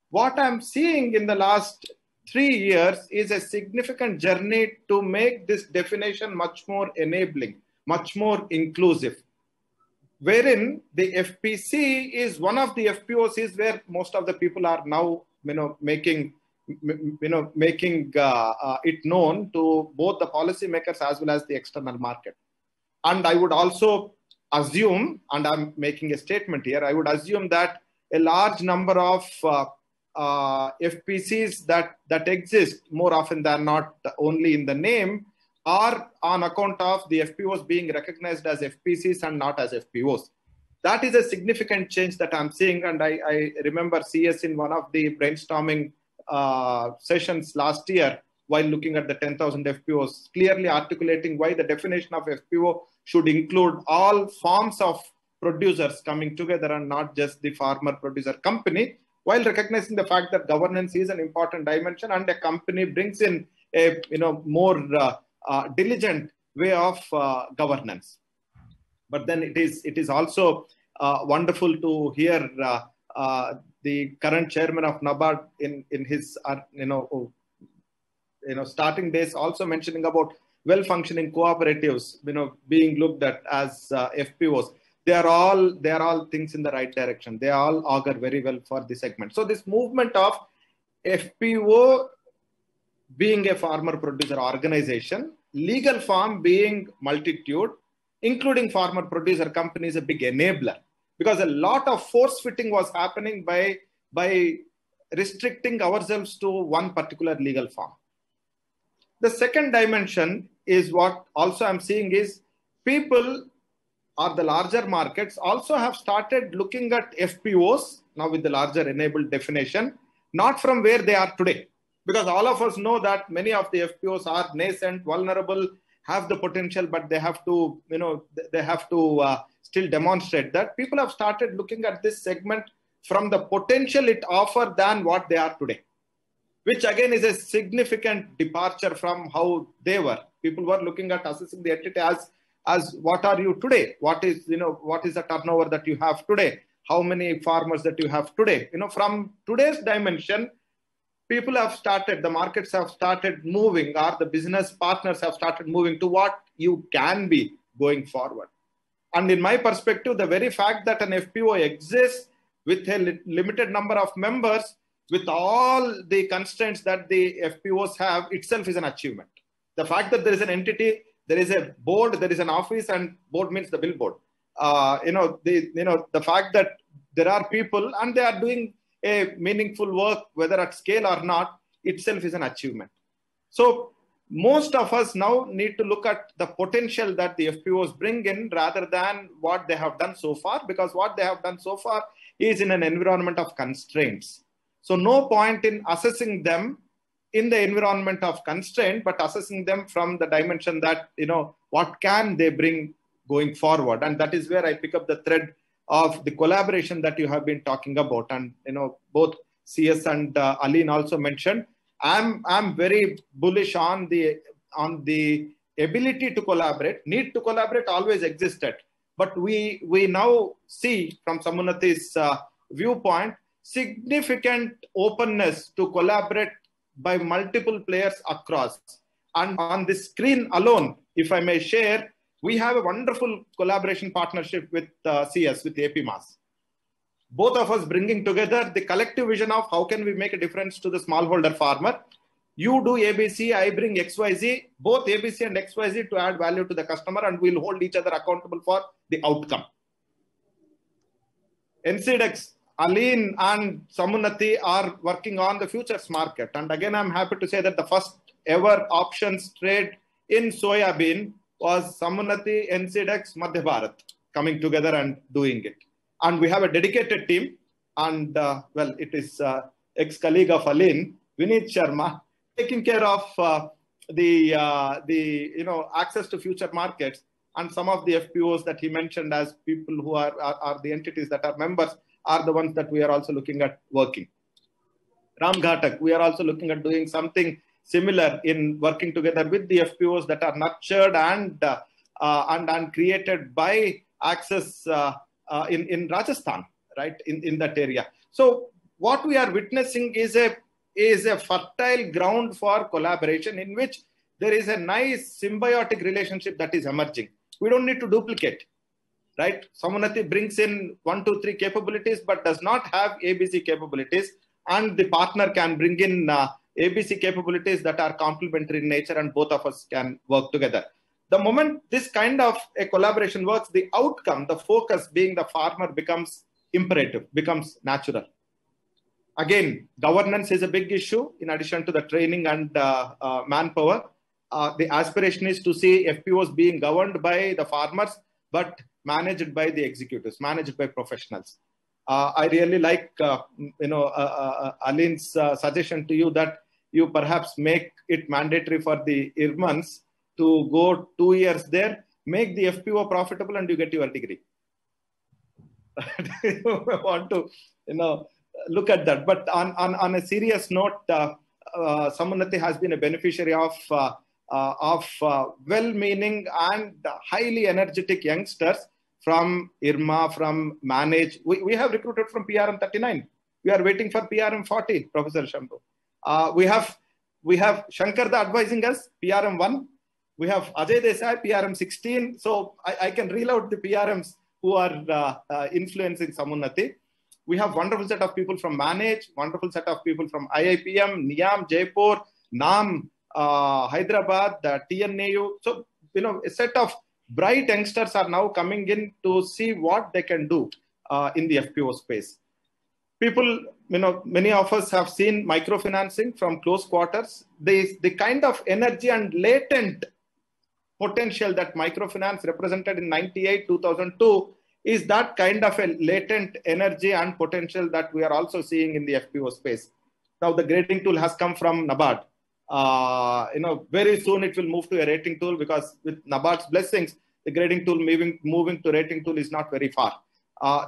What I'm seeing in the last 3 years is a significant journey to make this definition much more enabling, much more inclusive, wherein the FPC is one of the FPOs where most of the people are now making it known to both the policymakers as well as the external market. And I would also assume, and I'm making a statement here, I would assume that a large number of FPCs that exist more often than not only in the name are on account of the FPOs being recognized as FPCs and not as FPOs. That is a significant change that I'm seeing. And I remember CS in one of the brainstorming sessions last year, while looking at the 10,000 FPOs, clearly articulating why the definition of FPO should include all forms of producers coming together and not just the farmer producer company, while recognizing the fact that governance is an important dimension and a company brings in a more diligent way of governance. But then it is also wonderful to hear the current chairman of NABARD in his starting days also mentioning about well-functioning cooperatives being looked at as FPOs. They are all things in the right direction. They all augur very well for the segment. So this movement of FPO being a farmer producer organization, legal form being multitude, including farmer producer companies, a big enabler, because a lot of force fitting was happening by restricting ourselves to one particular legal form. The second dimension is what also I'm seeing is people or the larger markets also have started looking at FPOs now with the larger enabled definition, not from where they are today, because all of us know that many of the FPOs are nascent, vulnerable, have the potential, but they have to still demonstrate that people have started looking at this segment from the potential it offers than what they are today, which again is a significant departure from how they were. People were looking at assessing the entity as what are you today? What is the turnover that you have today? How many farmers that you have today? From today's dimension, people have started, the markets have started moving, or the business partners have started moving to what you can be going forward. And in my perspective, the very fact that an FPO exists with a limited number of members, with all the constraints that the FPOs have, itself is an achievement. The fact that there is an entity, there is a board, there is an office, and board means the billboard. The fact that there are people and they are doing a meaningful work, whether at scale or not, itself is an achievement. So most of us now need to look at the potential that the FPOs bring in rather than what they have done so far, because what they have done so far is in an environment of constraints. So no point in assessing them in the environment of constraint, but assessing them from the dimension that, what can they bring going forward? And that is where I pick up the thread of the collaboration that you have been talking about. And, both CS and Aline also mentioned, I'm very bullish on the ability to collaborate. Need to collaborate always existed. But we now see from Samuniti's viewpoint, significant openness to collaborate by multiple players across. And on this screen alone, if I may share, we have a wonderful collaboration partnership with CS, with AP Mass. Both of us bringing together the collective vision of how can we make a difference to the smallholder farmer. You do ABC, I bring XYZ, both ABC and XYZ to add value to the customer, and we'll hold each other accountable for the outcome. NCDEX, Aline and Samuniti are working on the futures market. And again, I'm happy to say that the first ever options trade in soybean was Samuniti, NCDEX, Madhya Bharat coming together and doing it. And we have a dedicated team. And it is ex-colleague of Aline, Vineet Sharma, taking care of the access to future markets. And some of the FPOs that he mentioned as people who are the entities that are members are the ones that we are also looking at working. Ram Ghatak, we are also looking at doing something similar in working together with the FPOs that are nurtured and created by Access in Rajasthan, right, in that area. So what we are witnessing is a fertile ground for collaboration in which there is a nice symbiotic relationship that is emerging. We don't need to duplicate, right? Samuniti brings in 1, 2, 3 capabilities, but does not have ABC capabilities. And the partner can bring in ABC capabilities that are complementary in nature, and both of us can work together. The moment this kind of a collaboration works, the outcome, the focus being the farmer becomes imperative, becomes natural. Again, governance is a big issue in addition to the training and manpower. The aspiration is to see FPOs being governed by the farmers, but managed by the executives, managed by professionals. I really like, Aline's suggestion to you that you perhaps make it mandatory for the Irmans to go 2 years there, make the FPO profitable, and you get your degree. You want to, look at that. But on a serious note, Samuniti has been a beneficiary of well-meaning and highly energetic youngsters from IRMA, from Manage. We have recruited from PRM 39. We are waiting for PRM 40, Professor Shambhu. We have Shankar advising us, PRM 1. We have Ajay Desai, PRM 16. So I can reel out the PRMs who are influencing Samuniti. We have wonderful set of people from Manage, wonderful set of people from IIPM, NIAM, Jaipur, NAM, Hyderabad, TNAU. So, a set of bright youngsters are now coming in to see what they can do in the FPO space. People, many of us have seen microfinancing from close quarters. The kind of energy and latent potential that microfinance represented in 98, 2002 is that kind of a latent energy and potential that we are also seeing in the FPO space. Now the grading tool has come from NABARD. Very soon it will move to a rating tool, because with NABARD's blessings, the grading tool moving to rating tool is not very far.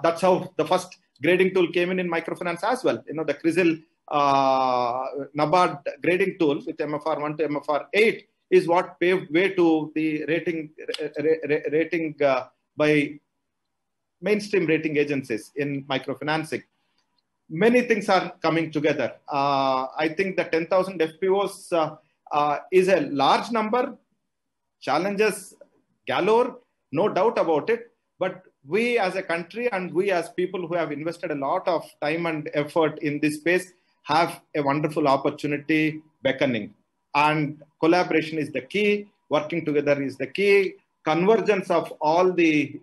That's how the first grading tool came in microfinance as well. The CRISIL NABARD grading tool with MFR 1 to MFR 8 is what paved way to the rating by mainstream rating agencies in microfinancing. Many things are coming together. I think the 10,000 FPOs is a large number, challenges galore, no doubt about it. But we as a country and we as people who have invested a lot of time and effort in this space have a wonderful opportunity beckoning. And collaboration is the key, working together is the key, convergence of all the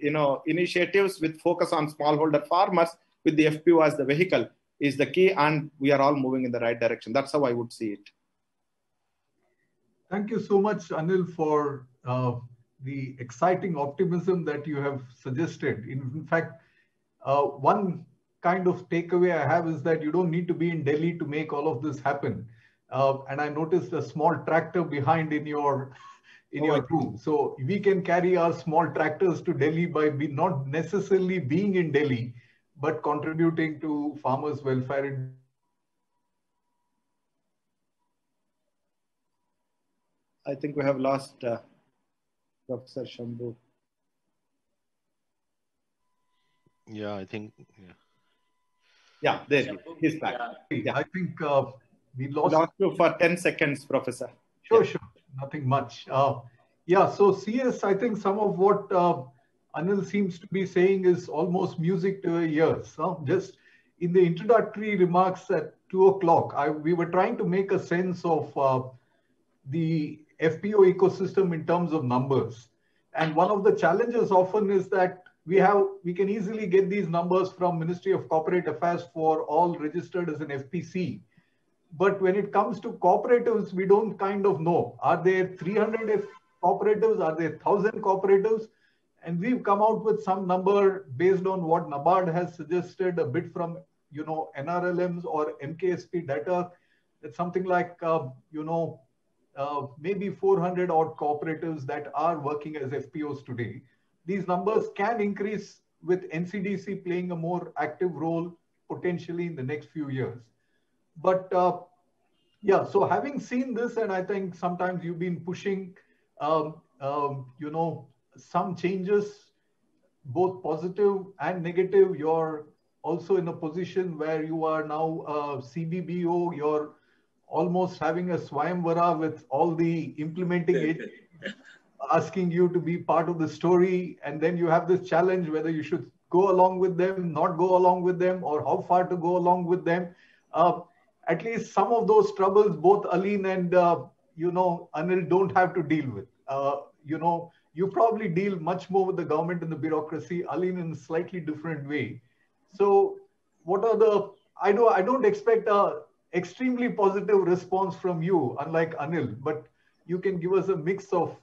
initiatives with focus on smallholder farmers with the FPO as the vehicle is the key, and we are all moving in the right direction. That's how I would see it. Thank you so much, Anil, for the exciting optimism that you have suggested. In fact, one kind of takeaway I have is that you don't need to be in Delhi to make all of this happen. And I noticed a small tractor behind in your room. So we can carry our small tractors to Delhi by not necessarily being in Delhi, but contributing to farmers' welfare. I think we have lost Professor Shambhu. Yeah, I think. Yeah, there he's back. Yeah. I think we lost you for 10 seconds, Professor. Sure. Nothing much. Yeah, so CS, I think some of what Anil seems to be saying is almost music to our ears. Just in the introductory remarks at 2 o'clock, we were trying to make a sense of the FPO ecosystem in terms of numbers. And one of the challenges often is that we can easily get these numbers from Ministry of Corporate Affairs for all registered as an FPC. But when it comes to cooperatives, we don't kind of know. Are there 300 cooperatives? Are there 1,000 cooperatives? And we've come out with some number based on what NABARD has suggested, a bit from NRLMs or MKSP data. It's something like maybe 400 odd cooperatives that are working as FPOs today. These numbers can increase with NCDC playing a more active role potentially in the next few years. But yeah, so having seen this, and I think sometimes you've been pushing, some changes, both positive and negative. You're also in a position where you are now CBBO. You're almost having a Swayamvara with all the implementing agents asking you to be part of the story. And then you have this challenge whether you should go along with them, not go along with them, or how far to go along with them. At least some of those troubles, both Aline and, Anil don't have to deal with. You probably deal much more with the government and the bureaucracy, Aline in a slightly different way. So what are I don't expect a extremely positive response from you, unlike Anil, but you can give us a mix of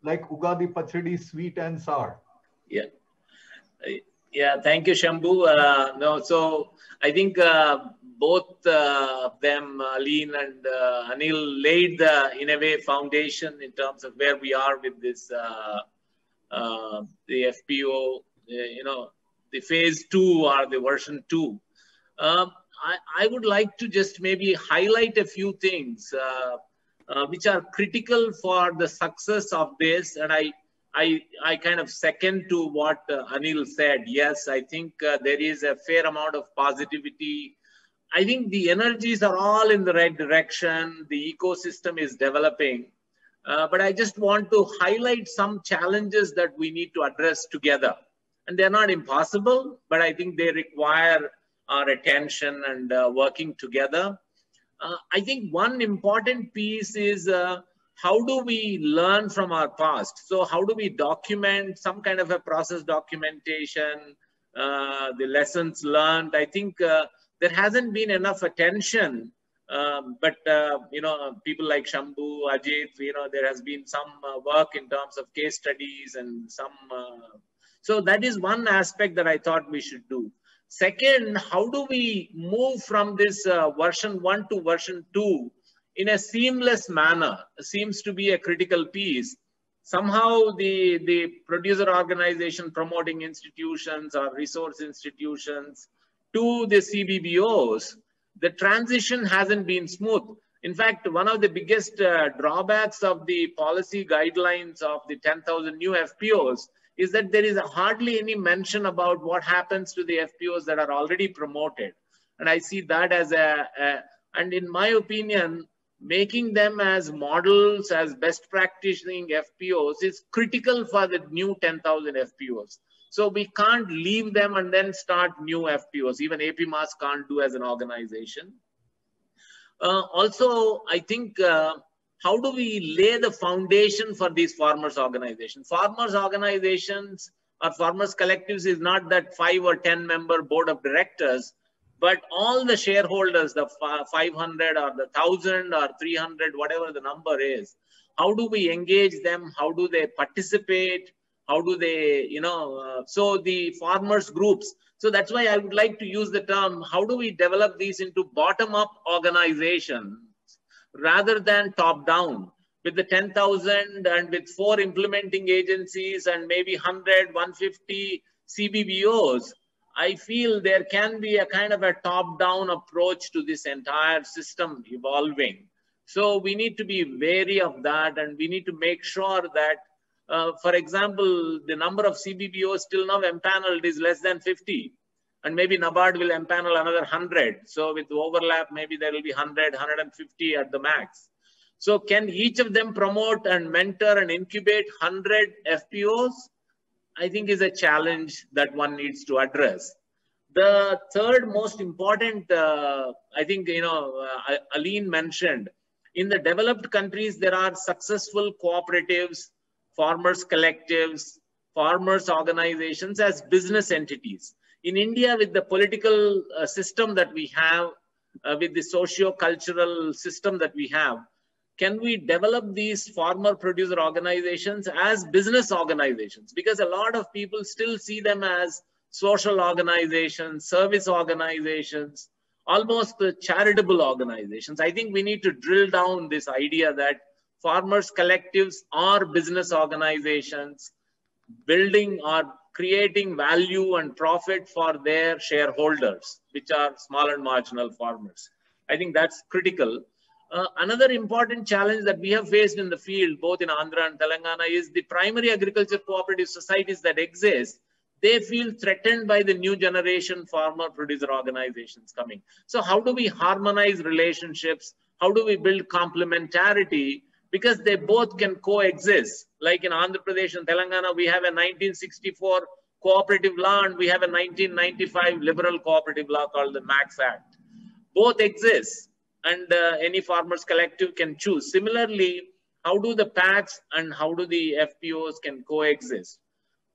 like Ugadi Pachadi, sweet and sour. Yeah, thank you, Shambhu. So I think both them, Aline and Anil, laid in a way, foundation in terms of where we are with this, the FPO, the phase 2 or the version 2. I would like to just maybe highlight a few things which are critical for the success of this. And I kind of second to what Anil said. Yes, I think there is a fair amount of positivity. I think the energies are all in the right direction. The ecosystem is developing. But I just want to highlight some challenges that we need to address together. And they're not impossible, but I think they require our attention and working together. I think one important piece is how do we learn from our past? So how do we document some kind of a process documentation, the lessons learned? I think there hasn't been enough attention, but people like Shambhu, Ajit, there has been some work in terms of case studies and some. So that is one aspect that I thought we should do. Second, how do we move from this version 1 to version 2 in a seamless manner? Seems to be a critical piece. somehow the producer organization promoting institutions or resource institutions to the CBBOs, the transition hasn't been smooth. In fact, one of the biggest drawbacks of the policy guidelines of the 10,000 new FPOs is that there is hardly any mention about what happens to the FPOs that are already promoted. And I see that as and in my opinion, making them as models, as best practicing FPOs is critical for the new 10,000 FPOs. So we can't leave them and then start new FPOs. Even APMAS can't do as an organization. Also, I think, how do we lay the foundation for these farmers organizations? Farmers organizations or farmers collectives is not that 5 or 10 member board of directors, but all the shareholders, the 500 or the 1,000 or 300, whatever the number is, how do we engage them? How do they participate? How do they, so the farmers groups. So that's why I would like to use the term, how do we develop these into bottom-up organizations rather than top-down? With the 10,000 and with 4 implementing agencies and maybe 100, 150 CBBOs, I feel there can be a kind of a top-down approach to this entire system evolving. So we need to be wary of that, and we need to make sure that, for example, the number of CBBOs still now empaneled is less than 50. And maybe NABARD will empanel another 100. So with overlap, maybe there will be 100, 150 at the max. So can each of them promote and mentor and incubate 100 FPOs? I think is a challenge that one needs to address. The third most important, I think, Aline mentioned, in the developed countries, there are successful cooperatives, farmers collectives, farmers organizations as business entities. In India, with the political system that we have, with the socio-cultural system that we have, can we develop these farmer producer organizations as business organizations? Because a lot of people still see them as social organizations, service organizations, almost charitable organizations. I think we need to drill down this idea that farmers collectives are business organizations building or creating value and profit for their shareholders, which are small and marginal farmers. I think that's critical. Another important challenge that we have faced in the field, both in Andhra and Telangana, is the primary agriculture cooperative societies that exist. They feel threatened by the new generation farmer producer organizations coming. So how do we harmonize relationships? How do we build complementarity? Because they both can coexist. Like in Andhra Pradesh and Telangana, we have a 1964 cooperative law and we have a 1995 liberal cooperative law called the Max Act. Both exist. And any farmers collective can choose. Similarly, how do the PACs and how do the FPOs can coexist?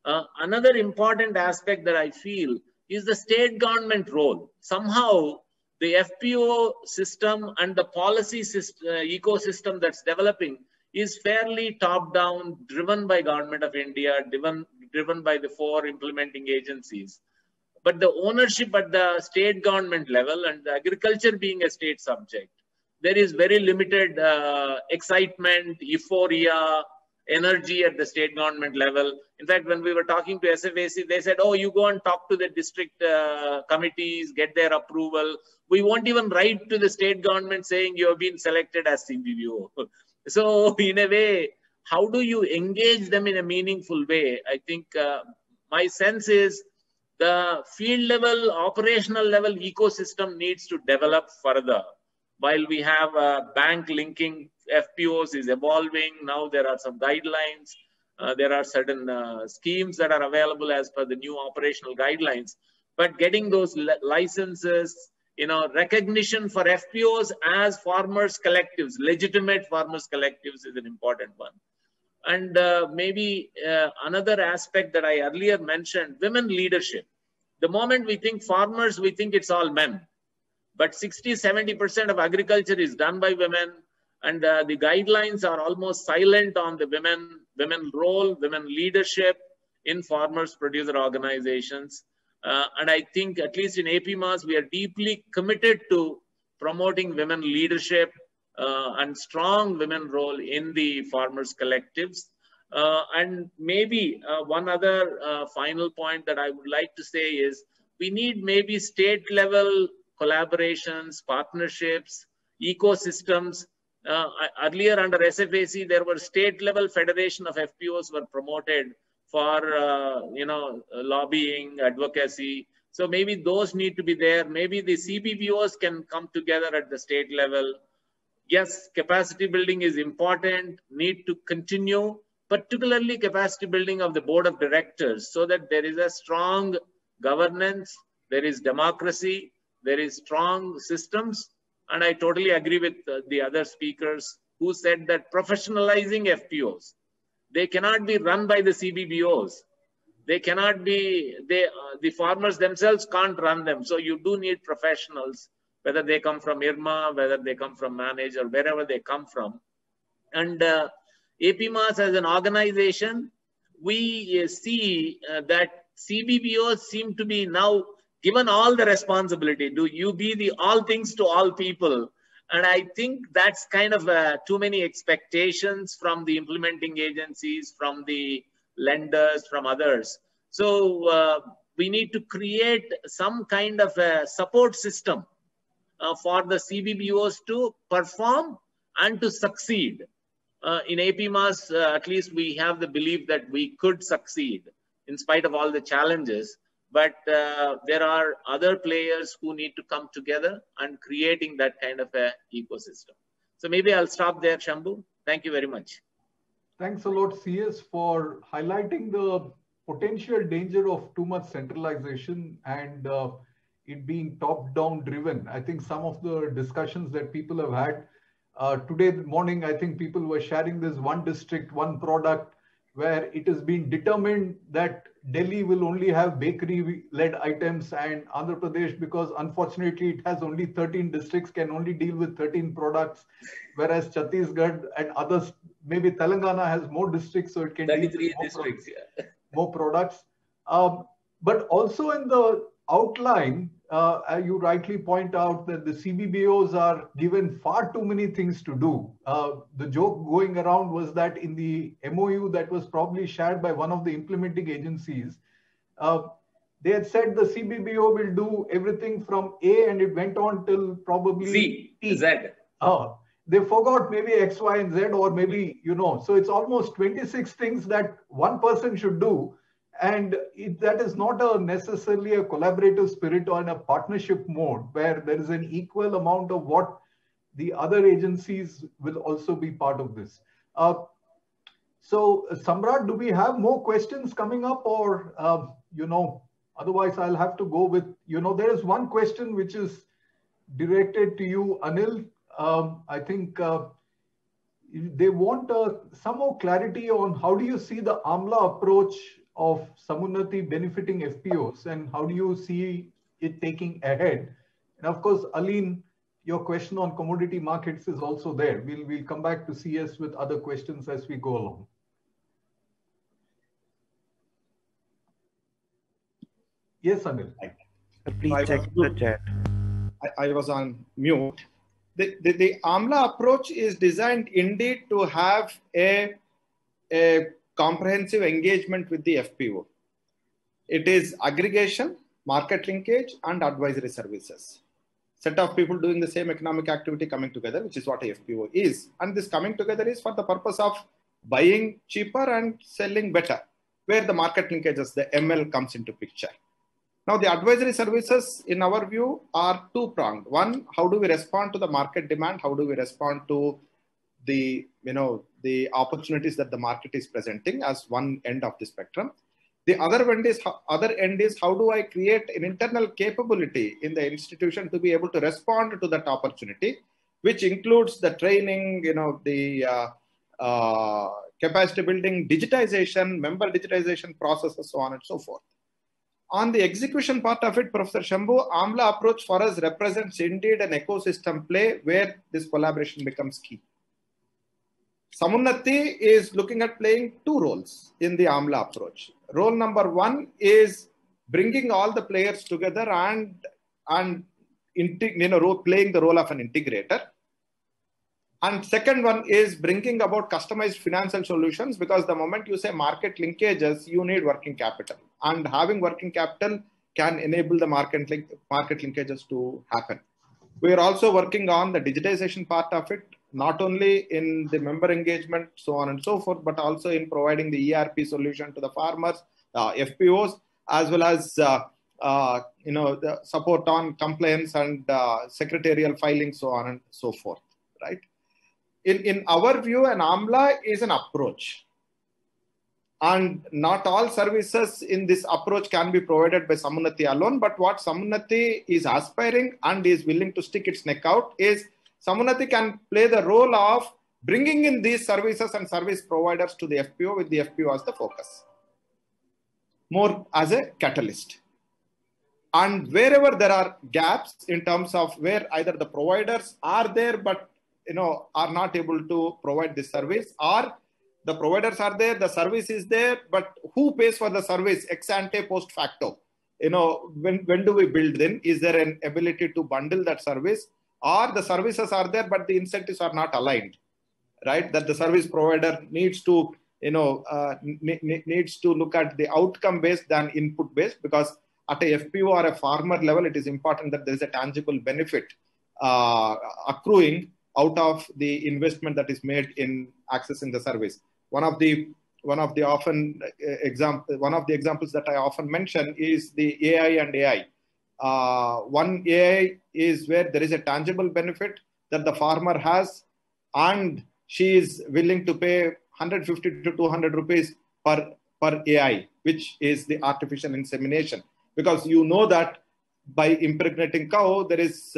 Another important aspect that I feel is the state government role. Somehow, the FPO system and the policy system, ecosystem that's developing is fairly top-down, driven by Government of India, driven by the 4 implementing agencies. But the ownership at the state government level and the agriculture being a state subject, there is very limited excitement, euphoria, energy at the state government level. In fact, when we were talking to SFAC, they said, oh, you go and talk to the district committees, get their approval. We won't even write to the state government saying you have been selected as CBBO. So in a way, how do you engage them in a meaningful way? I think my sense is the field level, operational level ecosystem needs to develop further. While we have bank linking FPOs is evolving, now there are some guidelines. There are certain schemes that are available as per the new operational guidelines. But getting those licenses, recognition for FPOs as farmers collectives, legitimate farmers collectives is an important one. And maybe another aspect that I earlier mentioned, women leadership. The moment we think farmers, we think it's all men. But 60–70% of agriculture is done by women. And the guidelines are almost silent on the women role, women leadership in farmers producer organizations. And I think at least in APMAS, we are deeply committed to promoting women leadership and strong women role in the farmers collectives. And maybe one other final point that I would like to say is we need maybe state level collaborations, partnerships, ecosystems. Earlier under SFAC, there were state level federation of FPOs were promoted for, lobbying, advocacy. So maybe those need to be there. Maybe the CBBOs can come together at the state level. Yes, capacity building is important, need to continue, particularly capacity building of the board of directors, so that there is a strong governance, there is democracy, there is strong systems. And I totally agree with the other speakers who said that professionalizing FPOs, they cannot be run by the CBBOs. They cannot be, the farmers themselves can't run them. So you do need professionals, whether they come from IRMA, whether they come from Manage, or wherever they come from. And APMAS as an organization, we see that CBBOs seem to be now given all the responsibility. Do you be the all things to all people? And I think that's kind of too many expectations from the implementing agencies, from the lenders, from others. So we need to create some kind of a support system for the CBBOs to perform and to succeed. In APMAS, at least we have the belief that we could succeed in spite of all the challenges. But there are other players who need to come together and creating that kind of a ecosystem. So maybe I'll stop there, Shambhu. Thank you very much. Thanks a lot, CS, for highlighting the potential danger of too much centralization and it being top-down driven. I think some of the discussions that people have had today morning, I think people were sharing this one district, one product, where it has been determined that Delhi will only have bakery-led items and Andhra Pradesh, because unfortunately it has only 13 districts, can only deal with 13 products, whereas Chhattisgarh and others, maybe Telangana has more districts, so it can deal with more districts, more products. But also in the outline, you rightly point out that the CBBOs are given far too many things to do. The joke going around was that in the MOU that was probably shared by one of the implementing agencies, they had said the CBBO will do everything from A, and it went on till probably Z. They forgot maybe X, Y, and Z, or maybe, so it's almost 26 things that one person should do. And that is not necessarily a collaborative spirit or in a partnership mode where there is an equal amount of what the other agencies will also be part of this. So Samrat, do we have more questions coming up, or, otherwise I'll have to go with, there is one question which is directed to you, Anil. I think they want some more clarity on how do you see the AMLA approach of Samuniti benefiting FPOs, and how do you see it taking ahead? And of course, Aline, your question on commodity markets is also there. We'll come back to CS with other questions as we go along. Yes, Anil. Please check the chat. I was on mute. The AMLA approach is designed indeed to have a comprehensive engagement with the FPO. It is aggregation, market linkage, and advisory services. Set of people doing the same economic activity coming together, which is what a FPO is. And this coming together is for the purpose of buying cheaper and selling better, where the market linkages, the ML, comes into picture. Now, the advisory services, in our view, are two-pronged. One, how do we respond to the market demand? How do we respond to the opportunities that the market is presenting as one end of the spectrum? The other end is how do I create an internal capability in the institution to be able to respond to that opportunity, which includes the training, the capacity building, digitization, member digitization processes, so on and so forth. On the execution part of it, Professor Shambhu, AMLA approach for us represents indeed an ecosystem play where this collaboration becomes key. Samunati is looking at playing two roles in the AMLA approach. Role number one is bringing all the players together and playing the role of an integrator. And second one is bringing about customized financial solutions, because the moment you say market linkages, you need working capital. And having working capital can enable the market linkages to happen. We are also working on the digitization part of it, not only in the member engagement, so on and so forth, but also in providing the ERP solution to the farmers, FPOs, as well as the support on compliance and secretarial filing, so on and so forth, right? In our view, an AMLA is an approach. And not all services in this approach can be provided by Samuniti alone, but what Samuniti is aspiring and is willing to stick its neck out is Samuniti can play the role of bringing in these services and service providers to the FPO with the FPO as the focus, more as a catalyst. And wherever there are gaps in terms of where either the providers are there but are not able to provide this service, or the providers are there, the service is there, but who pays for the service ex ante post facto? When do we build in? Is there an ability to bundle that service, or the services are there but the incentives are not aligned, right? That the service provider needs to needs to look at the outcome based than input based, because at a FPO or a farmer level, it is important that there is a tangible benefit accruing out of the investment that is made in accessing the service. One of the examples that I often mention is the AI and AI. One AI is where there is a tangible benefit that the farmer has, and she is willing to pay 150 to 200 rupees per AI, which is the artificial insemination. Because that by impregnating cow, there is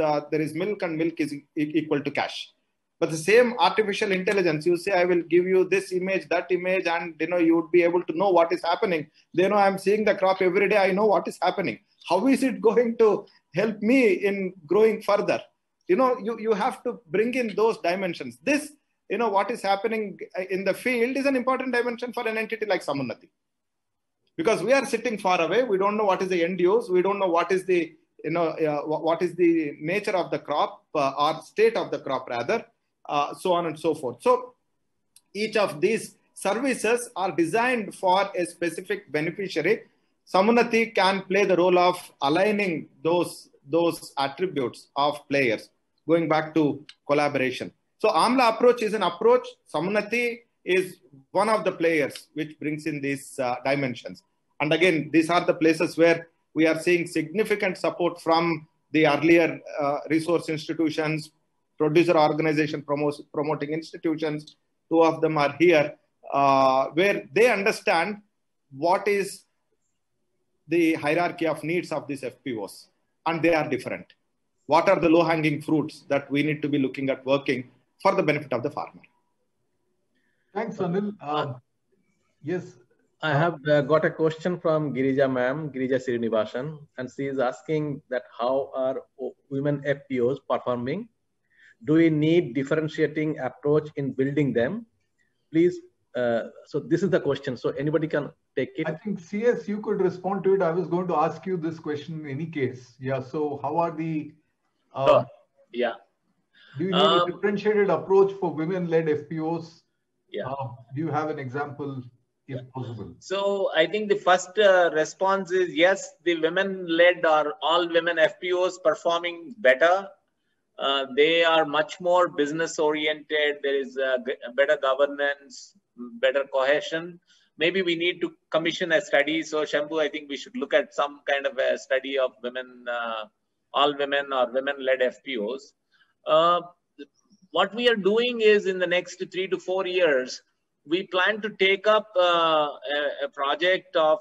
milk, and milk is equal to cash. But the same artificial intelligence, you say, I will give you this image, that image, and you would be able to know what is happening. I'm seeing the crop every day. I know what is happening. How is it going to help me in growing further? You have to bring in those dimensions. This, what is happening in the field is an important dimension for an entity like Samuniti. Because we are sitting far away, we don't know what is the end use, we don't know what is the what is the nature of the crop or state of the crop rather, so on and so forth. So each of these services are designed for a specific beneficiary. Samuniti can play the role of aligning those attributes of players, going back to collaboration. So AMLA approach is an approach. Samuniti is one of the players which brings in these dimensions. And again, these are the places where we are seeing significant support from the earlier resource institutions, producer organization promoting institutions. Two of them are here, where they understand what is the hierarchy of needs of these FPOs, and they are different. What are the low-hanging fruits that we need to be looking at working for the benefit of the farmer? Thanks, Anil. Yes. I have got a question from Girija ma'am, Girija Srinivasan, and she is asking that how are women FPOs performing? Do we need differentiating approach in building them? Please, so this is the question. So anybody can take it. I think CS, you could respond to it. I was going to ask you this question in any case. Yeah, so how are the... yeah. Do you need a differentiated approach for women-led FPOs? Yeah. Do you have an example, if possible? So I think the first response is yes, the women-led or all women FPOs performing better. They are much more business-oriented. There is better governance, better cohesion. Maybe we need to commission a study. So Shambhu, I think we should look at some kind of a study of women, all women or women-led FPOs. What we are doing is in the next 3 to 4 years, we plan to take up a project of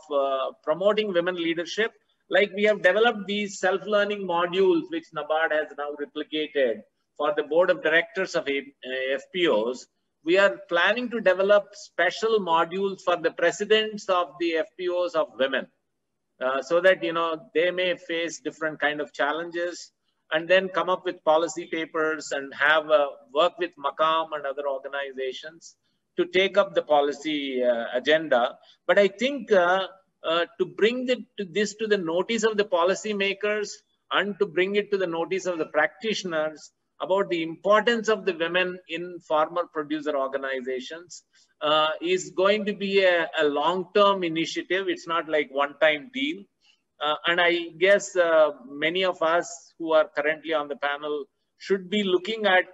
promoting women leadership. Like we have developed these self-learning modules, which NABARD has now replicated for the board of directors of FPOs. We are planning to develop special modules for the presidents of the FPOs of women, so that, they may face different kind of challenges, and then come up with policy papers and have work with Makam and other organizations to take up the policy agenda. But I think to bring this to the notice of the policymakers and to bring it to the notice of the practitioners, about the importance of the women in farmer producer organizations is going to be a long-term initiative. It's not like one-time deal. And I guess many of us who are currently on the panel should be looking at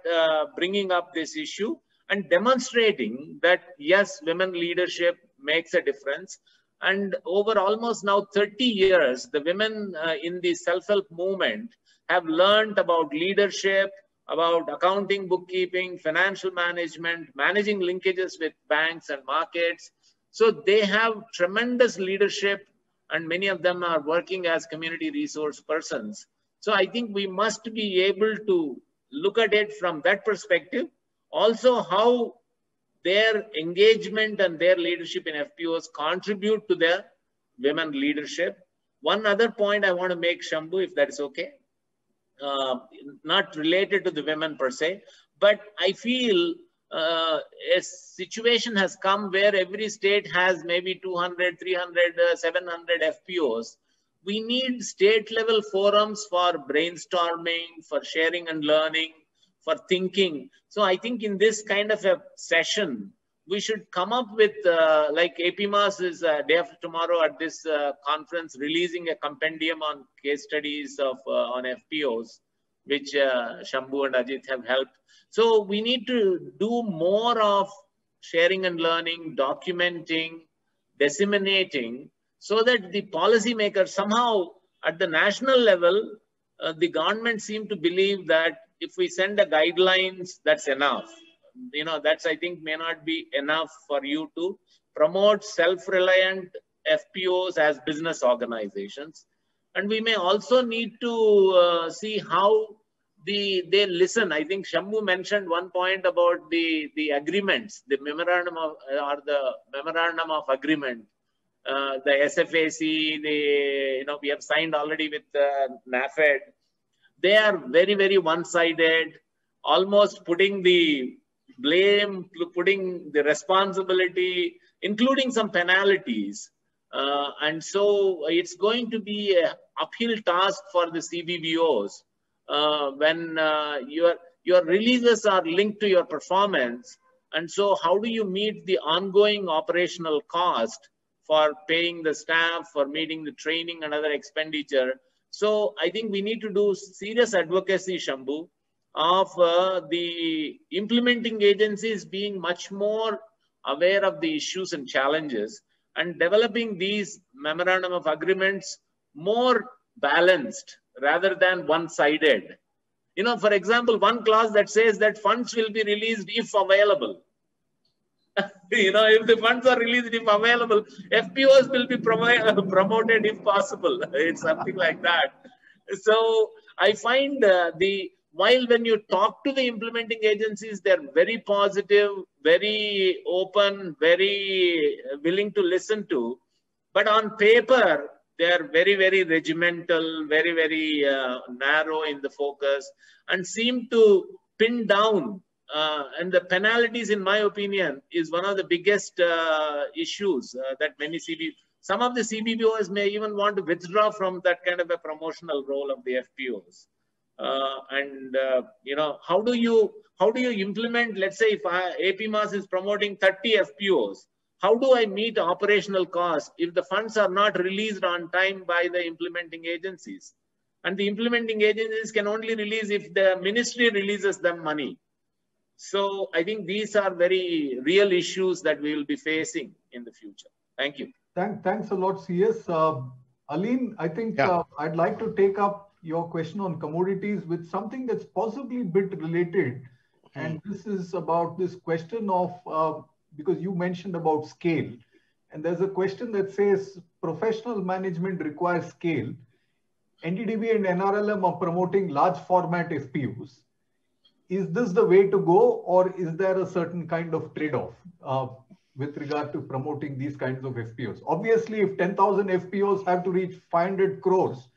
bringing up this issue and demonstrating that, yes, women leadership makes a difference. And over almost now 30 years, the women in the self-help movement have learned about leadership, about accounting, bookkeeping, financial management, managing linkages with banks and markets. So they have tremendous leadership, and many of them are working as community resource persons. So I think we must be able to look at it from that perspective. Also, how their engagement and their leadership in FPOs contribute to their women leadership. One other point I want to make, Shambhu, if that is okay, not related to the women per se, but I feel a situation has come where every state has maybe 200, 300, 700 FPOs. We need state level forums for brainstorming, for sharing and learning, for thinking. So I think in this kind of a session, we should come up with, like APMAS is day after tomorrow at this conference, releasing a compendium on case studies of on FPOs, which Shambhu and Ajit have helped. So we need to do more of sharing and learning, documenting, disseminating, so that the policymakers somehow at the national level, the government seem to believe that if we send the guidelines, that's enough. You know, that's, I think, may not be enough for you to promote self-reliant FPOs as business organizations. And we may also need to see how they listen. I think Shambhu mentioned one point about the agreements, the memorandum of, or the memorandum of agreement, the SFAC, we have signed already with NAFED. They are very, very one-sided, almost putting the blame, putting the responsibility, including some penalties. And so it's going to be an uphill task for the CBBOs when your releases are linked to your performance. And so how do you meet the ongoing operational cost for paying the staff, for meeting the training and other expenditure? So I think we need to do serious advocacy, Shambhu, of the implementing agencies being much more aware of the issues and challenges and developing these memorandum of agreements more balanced rather than one-sided. You know, for example, one clause that says that funds will be released if available. You know, if the funds are released if available, FPOs will be promoted if possible. It's something like that. So I find while when you talk to the implementing agencies, they're very positive, very open, very willing to listen to. But on paper, they're very, very regimental, very, very narrow in the focus, and seem to pin down. And the penalties, in my opinion, is one of the biggest issues that many some of the CBBOs may even want to withdraw from that kind of a promotional role of the FPOs. You know, how do you implement, let's say if APMAS is promoting 30 FPOs, how do I meet operational costs if the funds are not released on time by the implementing agencies? And the implementing agencies can only release if the ministry releases them money. So I think these are very real issues that we will be facing in the future. Thank you. Thanks a lot, CS. Aline, I think I'd like to take up your question on commodities with something that's possibly a bit related. And this is about this question of, because you mentioned about scale. And there's a question that says, professional management requires scale. NDDB and NRLM are promoting large format FPOs. Is this the way to go, or is there a certain kind of trade-off with regard to promoting these kinds of FPOs? Obviously, if 10,000 FPOs have to reach 500 crores,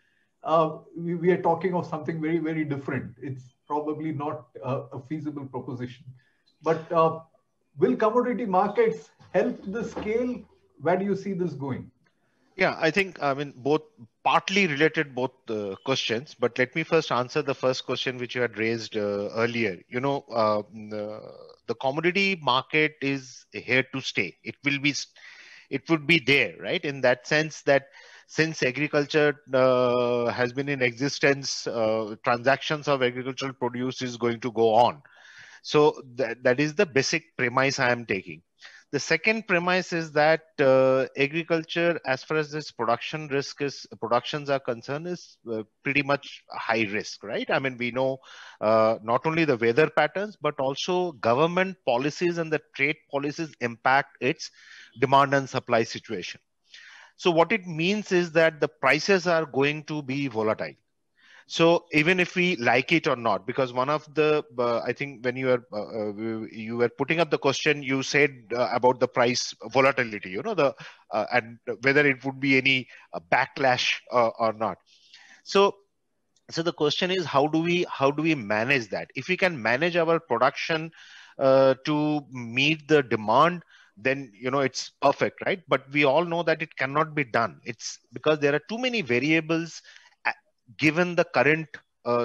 we are talking of something very, very different. It's probably not a feasible proposition. But will commodity markets help the scale? Where do you see this going? Yeah, I think, I mean, both partly related, both questions, but let me first answer the first question which you had raised earlier. The commodity market is here to stay. It would be there, right? In that sense that since agriculture has been in existence, transactions of agricultural produce is going to go on. So that is the basic premise I am taking. The second premise is that agriculture, as far as this productions are concerned, is pretty much high risk, right? I mean, we know not only the weather patterns, but also government policies and the trade policies impact its demand and supply situation. So what it means is that the prices are going to be volatile. So even if we like it or not, because one of the I think when you were putting up the question, you said about the price volatility, the and whether it would be any backlash or not. So the question is, how do we manage that? If we can manage our production to meet the demand, then it's perfect, right? But we all know that it cannot be done. It's because there are too many variables given the current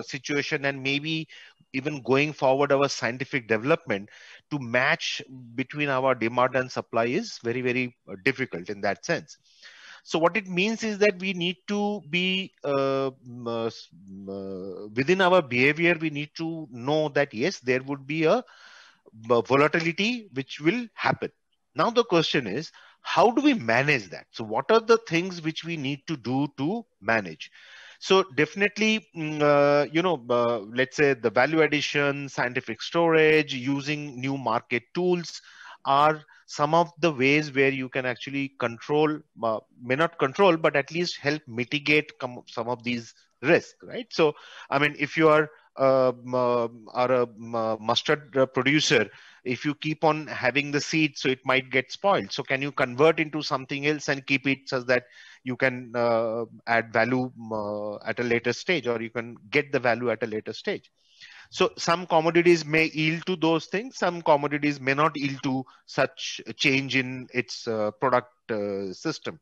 situation, and maybe even going forward our scientific development, to match between our demand and supply is very, very difficult in that sense. So what it means is that we need to be within our behavior, we need to know that yes, there would be a volatility which will happen. Now the question is, how do we manage that? So what are the things which we need to do to manage? So definitely, let's say the value addition, scientific storage, using new market tools are some of the ways where you can actually control, may not control, but at least help mitigate some of these risks, right? So, I mean, if you are a mustard producer, if you keep on having the seed, so it might get spoiled. So can you convert into something else and keep it such that you can add value at a later stage, or you can get the value at a later stage? So some commodities may yield to those things, some commodities may not yield to such a change in its product system.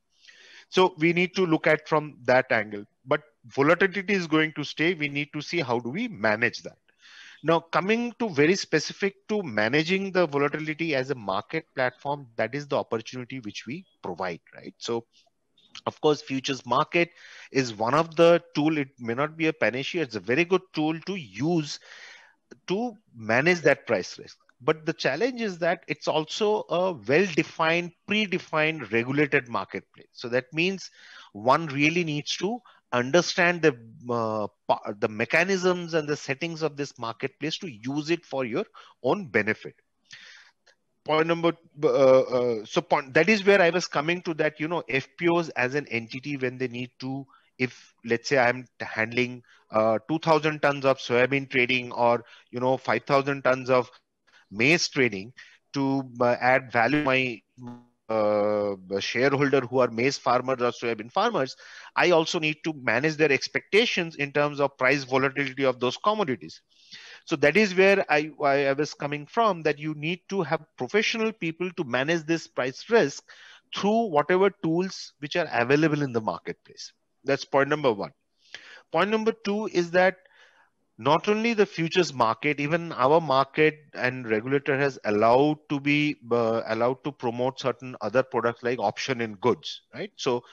So we need to look at from that angle. But volatility is going to stay. We need to see how do we manage that. Now, coming to very specific to managing the volatility as a market platform, that is the opportunity which we provide, right? So, of course, futures market is one of the tool. It may not be a panacea. It's a very good tool to use to manage that price risk. But the challenge is that it's also a well-defined, predefined, regulated marketplace. So that means one really needs to understand the mechanisms and the settings of this marketplace to use it for your own benefit. Point number, that is where I was coming to, that, FPOs as an entity, when they need to, if let's say I'm handling 2,000 tons of soybean trading, or 5,000 tons of maize trading, to add value to my shareholder who are maize farmers or soybean farmers, I also need to manage their expectations in terms of price volatility of those commodities. So that is where I was coming from, that you need to have professional people to manage this price risk through whatever tools which are available in the marketplace. That's point number one. Point number two is that not only the futures market, even our market and regulator has allowed to promote certain other products like option in goods, right? So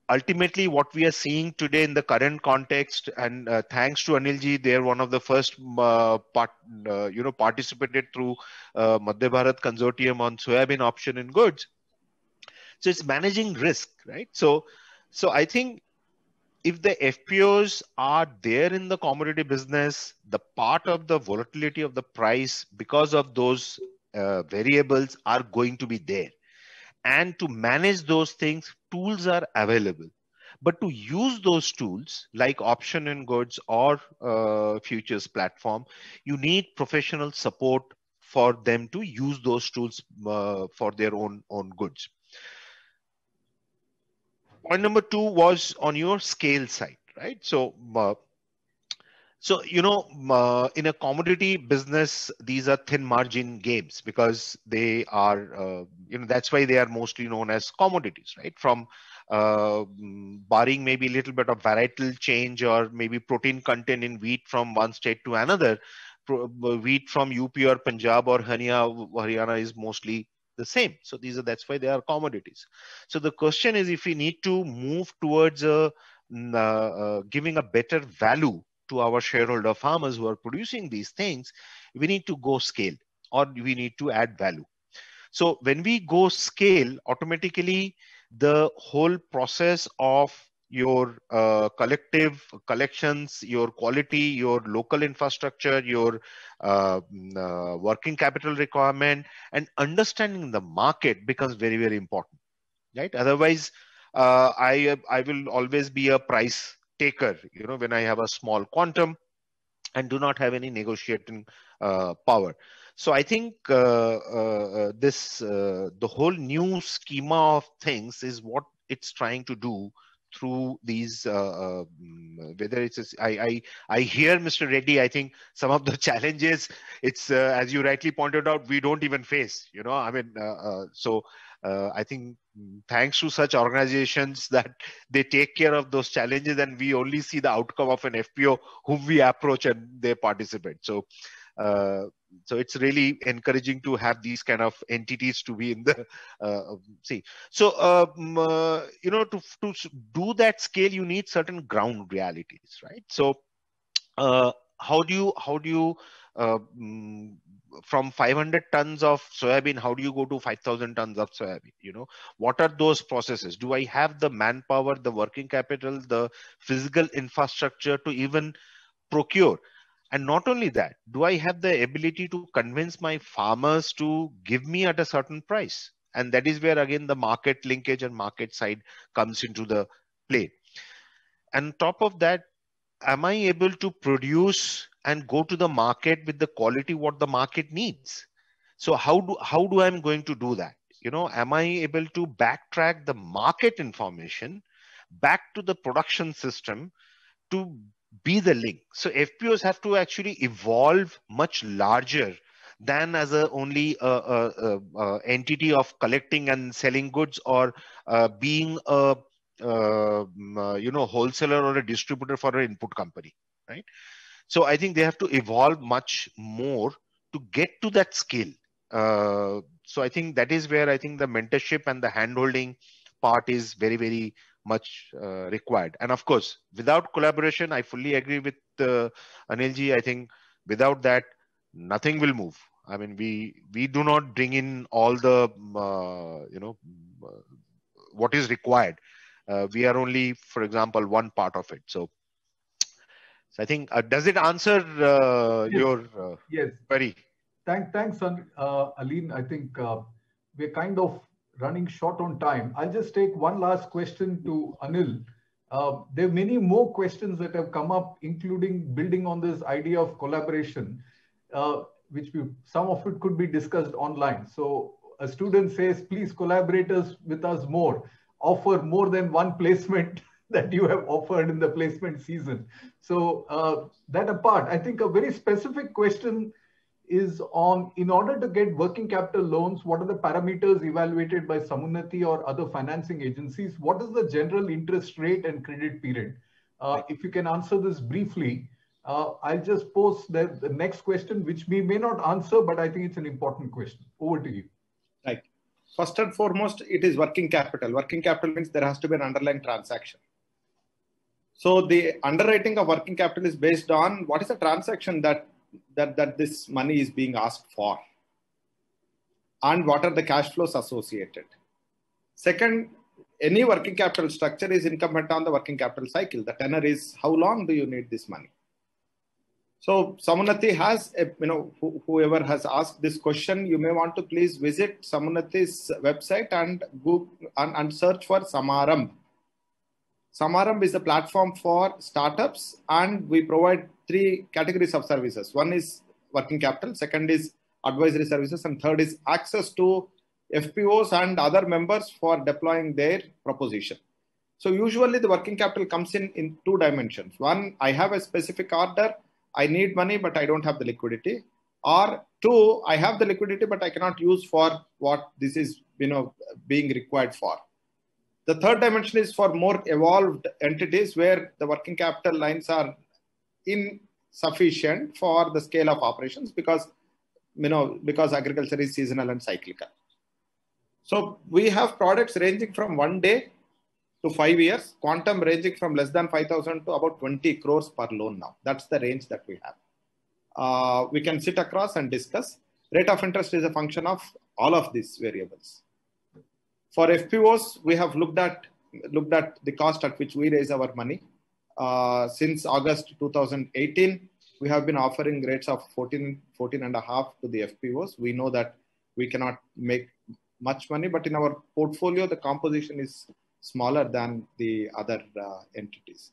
ultimately, what we are seeing today in the current context, and thanks to Anilji, they're one of the first participated through Madhya Bharat Consortium on soybean option in goods. So it's managing risk, right? So I think if the FPOs are there in the commodity business, the part of the volatility of the price because of those variables are going to be there. And to manage those things, tools are available. But to use those tools like option in goods or futures platform, you need professional support for them to use those tools for their own goods. Point number two was on your scale side, right? So, in a commodity business, these are thin margin games, because they are, that's why they are mostly known as commodities, right? From barring maybe a little bit of varietal change or maybe protein content in wheat from one state to another, wheat from UP or Punjab or Haryana is mostly the same. So that's why they are commodities. So the question is, if we need to move towards giving a better value to our shareholder farmers who are producing these things, we need to go scale or we need to add value. So when we go scale, automatically the whole process of your collective collections, your quality, your local infrastructure, your working capital requirement, and understanding the market becomes very, very important, right? Otherwise, I will always be a price taker, when I have a small quantum and do not have any negotiating power. So I think the whole new schema of things is what it's trying to do through these, whether it's, I hear Mr. Reddy, I think some of the challenges, it's, as you rightly pointed out, we don't even face, I think thanks to such organizations that they take care of those challenges, and we only see the outcome of an FPO whom we approach and they participate. So it's really encouraging to have these kind of entities to be in the see. So to do that scale, you need certain ground realities, right? So how do you from 500 tons of soybean, how do you go to 5,000 tons of soybean? What are those processes? Do I have the manpower, the working capital, the physical infrastructure to even procure? And not only that, do I have the ability to convince my farmers to give me at a certain price? And that is where, again, the market linkage and market side comes into the play. And on top of that, am I able to produce and go to the market with the quality what the market needs? So how do I'm going to do that? Am I able to backtrack the market information back to the production system to be the link? So FPOs have to actually evolve much larger than as only a entity of collecting and selling goods, or being a wholesaler or a distributor for an input company, right? So I think they have to evolve much more to get to that scale. So I think that is where I think the mentorship and the handholding part is very, very much required. And of course, without collaboration, I fully agree with Anilji. I think without that, nothing will move. I mean, we do not bring in all the what is required. We are only, for example, one part of it. So I think, does it answer Yes. your Yes. query? Thanks, Aline. I think we're kind of running short on time. I'll just take one last question to Anil. There are many more questions that have come up, including building on this idea of collaboration, which some of it could be discussed online. So a student says, please collaborate with us more, offer more than one placement that you have offered in the placement season. So that apart, I think a very specific question is on, in order to get working capital loans, what are the parameters evaluated by Samuniti or other financing agencies? What is the general interest rate and credit period? If you can answer this briefly, I'll just pose the next question, which we may not answer, but I think it's an important question. Over to you. Right. First and foremost, it is working capital. Working capital means there has to be an underlying transaction. So the underwriting of working capital is based on what is the transaction that this money is being asked for, and what are the cash flows associated. Second, any working capital structure is incumbent on the working capital cycle. The tenor is how long do you need this money. So Samunati has, whoever has asked this question, you may want to please visit Samunati's website and Google and search for Samaram. Samaram is a platform for startups, and we provide 3 categories of services. One is working capital, second is advisory services, and third is access to FPOs and other members for deploying their proposition. So usually the working capital comes in 2 dimensions. One, I have a specific order, I need money, but I don't have the liquidity. Or 2, I have the liquidity, but I cannot use for what this is being required for. The third dimension is for more evolved entities where the working capital lines are insufficient for the scale of operations because agriculture is seasonal and cyclical. So we have products ranging from 1 day to 5 years, quantum ranging from less than 5,000 to about 20 crores per loan now. That's the range that we have. We can sit across and discuss. Rate of interest is a function of all of these variables. For FPOs, we have looked at the cost at which we raise our money. Since August 2018, we have been offering rates of 14.5 to the FPOs. We know that we cannot make much money, but in our portfolio, the composition is smaller than the other entities.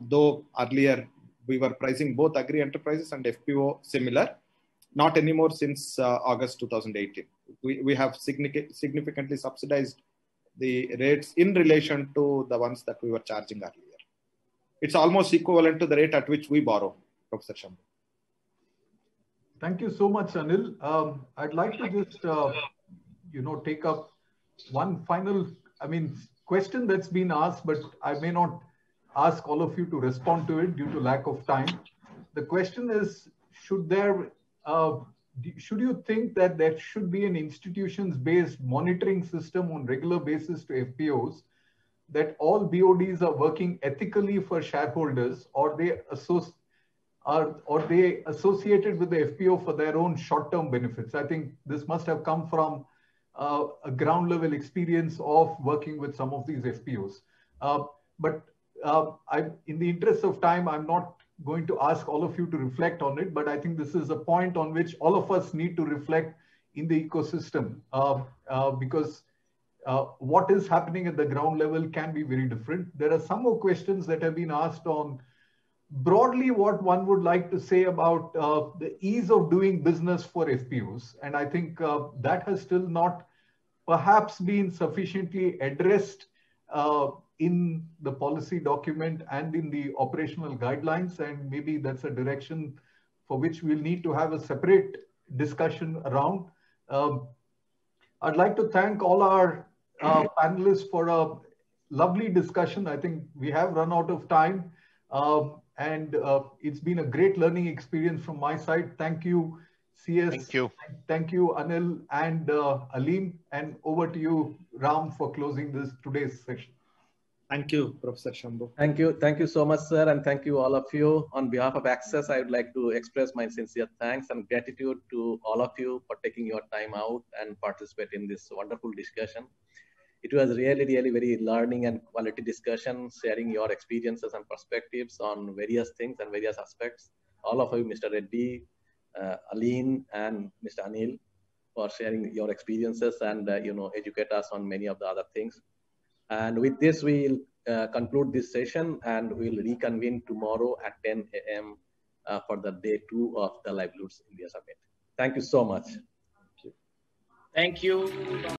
Though earlier we were pricing both agri enterprises and FPO similar, not anymore since August 2018. We have significantly subsidized the rates in relation to the ones that we were charging earlier. It's almost equivalent to the rate at which we borrow, Professor Shambhu. Thank you so much, Anil. I'd like to just, take up one final, question that's been asked, but I may not ask all of you to respond to it due to lack of time. The question is, should you think that there should be an institutions-based monitoring system on regular basis to FPOs, that all BODs are working ethically for shareholders, or they associated with the FPO for their own short-term benefits? I think this must have come from a ground level experience of working with some of these FPOs. But in the interest of time, I'm not going to ask all of you to reflect on it, but I think this is a point on which all of us need to reflect in the ecosystem, because what is happening at the ground level can be very different. There are some more questions that have been asked on broadly what one would like to say about the ease of doing business for FPOs. And I think that has still not perhaps been sufficiently addressed in the policy document and in the operational guidelines. And maybe that's a direction for which we'll need to have a separate discussion around. I'd like to thank all our panelists for a lovely discussion. I think we have run out of time. And it's been a great learning experience from my side. Thank you, CS. Thank you. Thank you, Anil and Aleem. And over to you, Ram, for closing today's session. Thank you, Professor Shambhu. Thank you so much, sir, and thank you all of you. On behalf of Access, I would like to express my sincere thanks and gratitude to all of you for taking your time out and participate in this wonderful discussion. It was really very learning and quality discussion, sharing your experiences and perspectives on various things and various aspects. All of you, Mr. Reddy, Aleen, and Mr. Anil, for sharing your experiences and educate us on many of the other things. And with this, we'll conclude this session, and we'll reconvene tomorrow at 10 a.m. For the day 2 of the Livelihoods India Summit. Thank you so much. Thank you.